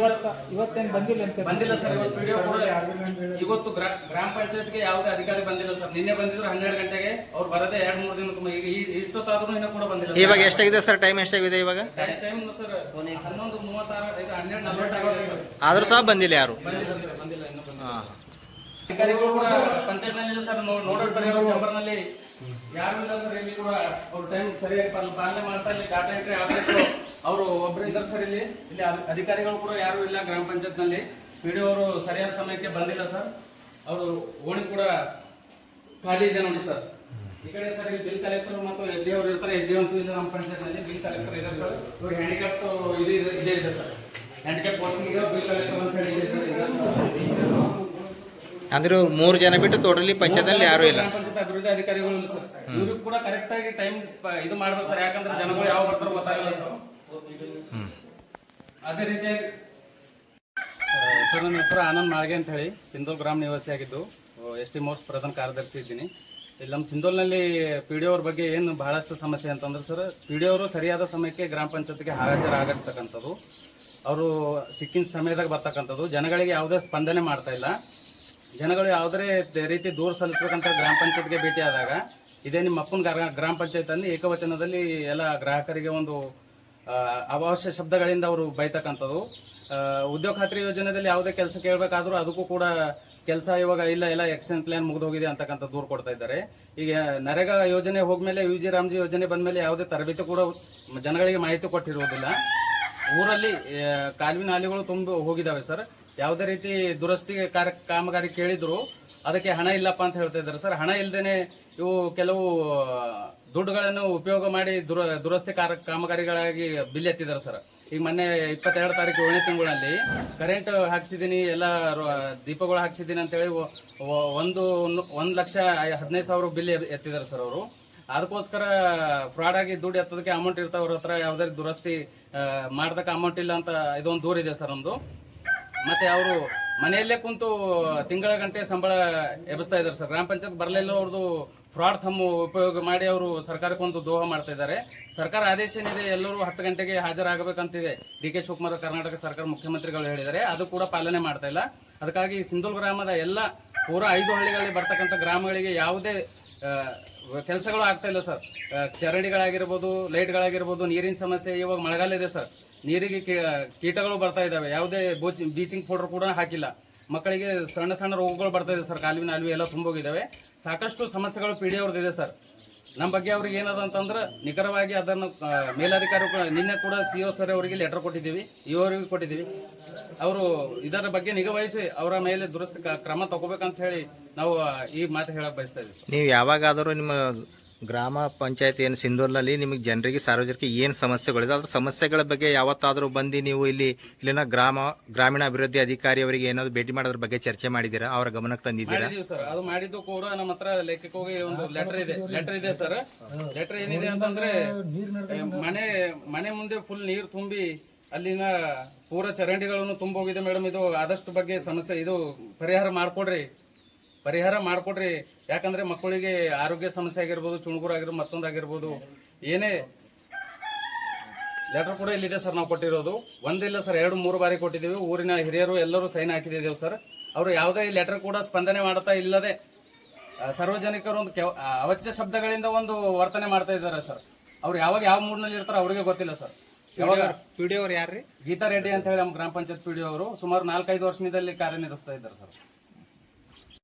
[SPEAKER 5] ಇವತ್ತೇನು ಬಂದಿಲ್ಲ ಅಂತ?
[SPEAKER 7] ಬಂದಿಲ್ಲ ಸರ್. ಇವತ್ತು ವಿಡಿಯೋ ಕೂಡ ಇವತ್ತು ಗ್ರಾಮ ಪಂಚಾಯತ್ಗೆ ಯಾವುದೇ ಅಧಿಕಾರಿ ಬಂದಿಲ್ಲ ಸರ್. ನಿನ್ನೆ ಬಂದಿದ್ರು 12 ಗಂಟೆಗೆ, ಅವ್ರು ಬರದೆ 2-3 ದಿನ ಈಗ ಇಷ್ಟೊತ್ತಾದ್ರೂ ಇನ್ನೂ ಕೂಡ ಬಂದಿಲ್ಲ.
[SPEAKER 1] ಇವಾಗ ಎಷ್ಟಾಗಿದೆ ಸರ್? ಟೈಮ್ ಎಷ್ಟಾಗಿದೆ ಇವಾಗ?
[SPEAKER 7] ಟೈಮ್ ಸರ್ 11:36 12:40 ಆಗಿದೆ ಸರ್.
[SPEAKER 1] ಆದ್ರೂ ಸಹ ಬಂದಿಲ್ಲ ಯಾರು?
[SPEAKER 7] ಬಂದಿಲ್ಲ ಸರ್, ಬಂದಿಲ್ಲ, ಇನ್ನೂ ಬಂದಿಲ್ಲ. ಅಧಿಕಾರಿಗಳು ಕೂಡ ಪಂಚಾಯತ್ ನಲ್ಲಿ ಸರ್ ನೋಡಲ್ ನಂಬರ್ ನಲ್ಲಿ ಯಾರು ಇಲ್ಲ ಸರ್. ಇಲ್ಲಿ ಕೂಡ ಅವ್ರು ಟೈಮ್ ಸರಿಯಾಗಿ ಪಾಲನೆ ಮಾಡ್ತಾ ಇಲ್ಲ. ಡಾಟಾ ಎಂಟ್ರಿ ಆಪರೇಟರ್ ಅವರು ಒಬ್ರು ಇದ್ದಾರೆ ಸರ್. ಇಲ್ಲಿ ಅಧಿಕಾರಿಗಳು ಕೂಡ ಯಾರು ಇಲ್ಲ ಗ್ರಾಮ ಪಂಚಾಯತ್ ನಲ್ಲಿ. ಪಿಡಿಒ ಅವರು ಸರಿಯಾದ ಸಮಯಕ್ಕೆ ಬಂದಿಲ್ಲ ಸರ್. ಅವರು ಓಣಿ ಕೂಡ ಖಾಲಿ ಇದೆ ನೋಡಿ ಸರ್. ಈ ಕಡೆ ಸರ್ ಇಲ್ಲಿ ಬಿಲ್ ಕಲೆಕ್ಟರ್ ಮತ್ತು ಎಸ್ ಡಿ ಅವರು ಇರ್ತಾರೆ. ಎಸ್ ಡಿ ಅಂತೂ ಇಲ್ಲ ನಮ್ಮ ಪಂಚಾಯತ್ ನಲ್ಲಿ. ಬಿಲ್ ಕಲೆಕ್ಟರ್ ಇದ್ದಾರೆ ಸರ್. ಇವಾಗ ಹ್ಯಾಂಡಿಕ್ಯಾಪ್ ಇದೇ ಇದೆ sir. Handicap posting bill collector ಅಂತ ಹೇಳಿ ಇದೆ ಸರ್.
[SPEAKER 1] ಅಂದ್ರೆ 3 ಜನ ಬಿಟ್ಟು ಟೋಟಲಿ ಪಂಚಾಯತ್ ಯಾರು ಇಲ್ಲ.
[SPEAKER 7] ಗ್ರಾಮ ಪಂಚಾಯತ್ ಅಭಿವೃದ್ಧಿ ಅಧಿಕಾರಿಗಳು ಸರ್. ಇವರು ಕೂಡ ಕರೆಕ್ಟ್ ಆಗಿ ಟೈಮ್ ಇದು ಮಾಡ್ಬೇಕು ಸರ್. ಯಾಕಂದ್ರೆ ಜನಗಳು ಯಾವ ಬರ್ತಾರೋ ಗೊತ್ತಾಗಲ್ಲ ಸರ್. ಅದೇ ರೀತಿಯಾಗಿ ಸರ್ ನನ್ನ ಹೆಸರು ಆನಂದ್ ಮಾಳ್ಗೆ ಅಂತ ಹೇಳಿ ಸಿಂಧೋಲ್ ಗ್ರಾಮ ನಿವಾಸಿಯಾಗಿದ್ದು ST ಮೋಸ್ಟ್ ಪ್ರಧಾನ ಕಾರ್ಯದರ್ಶಿ ಇದ್ದೀನಿ. ಇಲ್ಲಿ ನಮ್ಮ ಸಿಂಧೋಲ್ನಲ್ಲಿ ಪಿಡಿಒ ಅವ್ರ ಬಗ್ಗೆ ಏನು ಬಹಳಷ್ಟು ಸಮಸ್ಯೆ ಅಂತಂದ್ರೆ ಸರ್, ಪಿಡಿಒ ಅವರು ಸರಿಯಾದ ಸಮಯಕ್ಕೆ ಗ್ರಾಮ ಪಂಚಾಯತ್ಗೆ ಹಾಜರಾಗತಕ್ಕಂಥದ್ದು, ಅವರು ಸಿಕ್ಕಿನ ಸಮಯದಾಗ ಬರ್ತಕ್ಕಂಥದ್ದು, ಜನಗಳಿಗೆ ಯಾವುದೇ ಸ್ಪಂದನೆ ಮಾಡ್ತಾ ಇಲ್ಲ. ಜನಗಳು ಯಾವುದೇ ರೀತಿ ದೂರ ಸಲ್ಲಿಸಬೇಕಂತ ಗ್ರಾಮ ಪಂಚಾಯತ್ಗೆ ಭೇಟಿ ಆದಾಗ ಇದೇ ನಿಮ್ಮ ಅಪ್ಪನ ಗ್ರಾಮ ಪಂಚಾಯತ್ ಅನ್ನು ಏಕವಚನದಲ್ಲಿ ಎಲ್ಲ ಗ್ರಾಹಕರಿಗೆ ಒಂದು ಅವಶ್ಯ ಶಬ್ದಗಳಿಂದ ಅವರು ಬೈತಕ್ಕಂಥದ್ದು. ಉದ್ಯೋಗ ಖಾತ್ರಿ ಯೋಜನೆಯಲ್ಲಿ ಯಾವುದೇ ಕೆಲಸ ಕೇಳಬೇಕಾದ್ರೂ ಅದಕ್ಕೂ ಕೂಡ ಕೆಲಸ ಇವಾಗ ಇಲ್ಲ ಎಲ್ಲ ಎಕ್ಷನ್ ಪ್ಲಾನ್ ಮುಗಿದು ಹೋಗಿದೆ ಅಂತಕ್ಕಂಥ ದೂರು ಕೊಡ್ತಾ ಇದ್ದಾರೆ. ಈಗ ನರೇಗಾ ಯೋಜನೆ ಹೋದ್ಮೇಲೆ UG ರಾಮ್ಜಿ ಯೋಜನೆ ಬಂದ್ಮೇಲೆ ಯಾವುದೇ ತರಬೇತಿ ಕೂಡ ಜನಗಳಿಗೆ ಮಾಹಿತಿ ಕೊಟ್ಟಿರುವುದಿಲ್ಲ. ಊರಲ್ಲಿ ಕಾಲುವೆ ನಾಲೆಗಳು ತುಂಬ ಹೋಗಿದಾವೆ ಸರ್. ಯಾವುದೇ ರೀತಿ ದುರಸ್ತಿ ಕಾಮಗಾರಿ ಕೇಳಿದ್ರು ಅದಕ್ಕೆ ಹಣ ಇಲ್ಲಪ್ಪ ಅಂತ ಹೇಳ್ತಾ ಇದ್ದಾರೆ ಸರ್. ಹಣ ಇಲ್ಲದೇನೆ ಇವು ಕೆಲವು ದುಡ್ಡುಗಳನ್ನು ಉಪಯೋಗ ಮಾಡಿ ದುರಸ್ತಿ ಕಾಮಗಾರಿಗಳಾಗಿ ಬಿಲ್ ಎತ್ತಿದ್ದಾರೆ ಸರ್. ಈಗ ಮೊನ್ನೆ 22 ತಾರೀಕು 7ನೇ ತಿಂಗಳಲ್ಲಿ ಕರೆಂಟ್ ಹಾಕ್ಸಿದೀನಿ, ಎಲ್ಲ ದೀಪಗಳು ಹಾಕ್ಸಿದೀನಿ ಅಂತೇಳಿ 1,15,000 ಬಿಲ್ ಎತ್ತಿದ್ದಾರೆ ಸರ್ ಅವರು. ಅದಕ್ಕೋಸ್ಕರ ಫ್ರಾಡ್ ಆಗಿ ದುಡ್ಡು ಎತ್ತೋದಕ್ಕೆ ಅಮೌಂಟ್ ಇರ್ತಾವ ಅವ್ರ ಹತ್ರ, ಯಾವುದೇ ದುರಸ್ತಿ ಮಾಡ್ದಕ್ಕೆ ಅಮೌಂಟ್ ಇಲ್ಲ ಅಂತ ಇದೊಂದು ದೂರ ಇದೆ ಸರ್ ಒಂದು. ಮತ್ತೆ ಅವರು ಮನೆಯಲ್ಲೇ ಕುಂತು ತಿಂಗಳ ಗಂಟೆ ಸಂಬಳ ಎಬ್ಬಿಸ್ತಾ ಇದ್ದಾರೆ ಸರ್. ಗ್ರಾಮ ಪಂಚಾಯತ್ ಬರಲಿಲ್ಲ, ಅವ್ರದ್ದು ಫ್ರಾಡ್ ಥಮ್ಮು ಉಪಯೋಗ ಮಾಡಿ ಅವರು ಸರ್ಕಾರಕ್ಕೆ ಒಂದು ದ್ರೋಹ ಮಾಡ್ತಾ ಇದ್ದಾರೆ. ಸರ್ಕಾರ ಆದೇಶ ಏನಿದೆ ಎಲ್ಲರೂ 10 ಗಂಟೆಗೆ ಹಾಜರಾಗಬೇಕಂತಿದೆ. DK ಶಿವಕುಮಾರ್ ಕರ್ನಾಟಕ ಸರ್ಕಾರ ಮುಖ್ಯಮಂತ್ರಿಗಳು ಹೇಳಿದ್ದಾರೆ, ಅದು ಕೂಡ ಪಾಲನೆ ಮಾಡ್ತಾ ಇಲ್ಲ. ಅದಕ್ಕಾಗಿ ಸಿಂಧೂಲ್ ಗ್ರಾಮದ ಎಲ್ಲ ಪೂರಾ 5 ಹಳ್ಳಿಗಳಲ್ಲಿ ಬರ್ತಕ್ಕಂಥ ಗ್ರಾಮಗಳಿಗೆ ಯಾವುದೇ ಕೆಲಸಗಳು ಆಗ್ತಾ ಇಲ್ಲ ಸರ್. ಚರಂಡಿಗಳಾಗಿರ್ಬೋದು, ಲೈಟ್ಗಳಾಗಿರ್ಬೋದು, ನೀರಿನ ಸಮಸ್ಯೆ. ಇವಾಗ ಮಳೆಗಾಲ ಇದೆ ಸರ್, ನೀರಿಗೆ ಕೀಟಗಳು ಬರ್ತಾ ಇದಾವೆ. ಯಾವುದೇ ಬ್ಲೀಚಿಂಗ್ ಪೌಡರ್ ಕೂಡ ಹಾಕಿಲ್ಲ. ಮಕ್ಕಳಿಗೆ ಸಣ್ಣ ಸಣ್ಣ ರೋಗಗಳು ಬರ್ತಾ ಇದೆ ಸರ್. ಕಾಲುವೆ ನಾಲ್ವಿ ಎಲ್ಲ ತುಂಬೋಗಿದ್ದಾವೆ. ಸಾಕಷ್ಟು ಸಮಸ್ಯೆಗಳು PD ಅವ್ರದ್ದು ಇದೆ ಸರ್. ನಮ್ಮ ಬಗ್ಗೆ ಅವ್ರಿಗೆ ಏನದ ಅಂತಂದ್ರೆ ನಿಖರವಾಗಿ ಅದನ್ನು ಮೇಲಾಧಿಕಾರಿಗಳು ನಿನ್ನೆ ಕೂಡ CO ಸರ್ ಅವರಿಗೆ ಲೆಟರ್ ಕೊಟ್ಟಿದ್ದೀವಿ, EO ಅವರಿಗೆ ಕೊಟ್ಟಿದ್ದೀವಿ. ಅವರು ಇದರ ಬಗ್ಗೆ ನಿಗಾ ವಹಿಸಿ ಅವರ ಮೇಲೆ ದುರಸ್ತಿ ಕ್ರಮ ತಗೋಬೇಕಂತ ಹೇಳಿ ನಾವು ಈ ಮಾತು ಹೇಳಕ್ ಬಯಸ್ತಾ ಇದ್ದೀವಿ.
[SPEAKER 1] ನೀವು ಯಾವಾಗಾದರೂ ನಿಮ್ಮ ಗ್ರಾಮ ಪಂಚಾಯತ್ ಏನು ಸಿಂಧೂರ್ನಲ್ಲಿ ನಿಮಗೆ ಜನರಿಗೆ ಸಾರ್ವಜನಿಕ ಏನು ಸಮಸ್ಯೆಗಳಿದೆ ಅದ್ರ ಸಮಸ್ಯೆಗಳ ಬಗ್ಗೆ ಯಾವತ್ತಾದರೂ ಬಂದು ನೀವು ಇಲ್ಲಿನ ಗ್ರಾಮೀಣ ಅಭಿವೃದ್ಧಿ ಅಧಿಕಾರಿಯವರಿಗೆ ಏನಾದ್ರು ಭೇಟಿ ಮಾಡೋದ್ರ ಬಗ್ಗೆ ಚರ್ಚೆ ಮಾಡಿದ್ದೀರಾ? ಅವರ ಗಮನಕ್ಕೆ ತಂದಿದ್ದೀರಾ?
[SPEAKER 7] ಮಾಡಿದೀವಿ ಸರ್. ಅದು ಮಾಡಿದ್ದು ಕೂಡ ನಮ್ಮ ಹತ್ರ ಲೆಕ್ಕಕ್ಕೆ ಒಂದು ಲೆಟರ್ ಇದೆ ಸರ್. ಲೆಟರ್ ಏನಿದೆ ಅಂತಂದ್ರೆ ಮನೆ ಮುಂದೆ ಫುಲ್ ನೀರು ತುಂಬಿ ಅಲ್ಲಿನ ಪೂರ ಚರಂಡಿಗಳನ್ನು ತುಂಬೋಗಿದೆ ಮೇಡಮ್. ಇದು ಆದಷ್ಟು ಬಗ್ಗೆ ಸಮಸ್ಯೆ ಇದು ಪರಿಹಾರ ಮಾಡ್ಕೊಡ್ರಿ. ಯಾಕಂದ್ರೆ ಮಕ್ಕಳಿಗೆ ಆರೋಗ್ಯ ಸಮಸ್ಯೆ ಆಗಿರ್ಬೋದು, ಚುಣುಗುರು ಆಗಿರ್ಬೋದು, ಮತ್ತೊಂದಾಗಿರ್ಬೋದು, ಏನೇ ಲೆಟರ್ ಕೂಡ ಇಲ್ಲಿದೆ ಸರ್. ನಾವು ಕೊಟ್ಟಿರೋದು ಒಂದಿಲ್ಲ ಸರ್, 2-3 ಬಾರಿ ಕೊಟ್ಟಿದ್ದೀವಿ. ಊರಿನ ಹಿರಿಯರು ಎಲ್ಲರೂ ಸೈನ್ ಹಾಕಿದ್ದೇವೆ ಸರ್. ಅವರು ಯಾವುದೇ ಲೆಟರ್ ಕೂಡ ಸ್ಪಂದನೆ ಮಾಡ್ತಾ ಇಲ್ಲದೆ ಸಾರ್ವಜನಿಕರು ಒಂದು ಅವಾಚ್ಯ ಶಬ್ದಗಳಿಂದ ಒಂದು ವರ್ತನೆ ಮಾಡ್ತಾ ಇದ್ದಾರೆ ಸರ್. ಅವ್ರು ಯಾವಾಗ ಯಾವ ಮೂಡ್ನಲ್ಲಿ ಇರ್ತಾರೋ ಅವ್ರಿಗೆ ಗೊತ್ತಿಲ್ಲ ಸರ್.
[SPEAKER 5] PDO ಅವ್ರು ಯಾರ್ರಿ?
[SPEAKER 7] ಗೀತಾ ರೆಡ್ಡಿ ಅಂತ ಹೇಳಿ ನಮ್ಮ ಗ್ರಾಮ ಪಂಚಾಯತ್ PDO ಅವರು ಸುಮಾರು 4-5 ವರ್ಷದಲ್ಲಿ ಕಾರ್ಯನಿರ್ವಹಿಸ್ತಾ ಇದ್ದಾರೆ ಸರ್.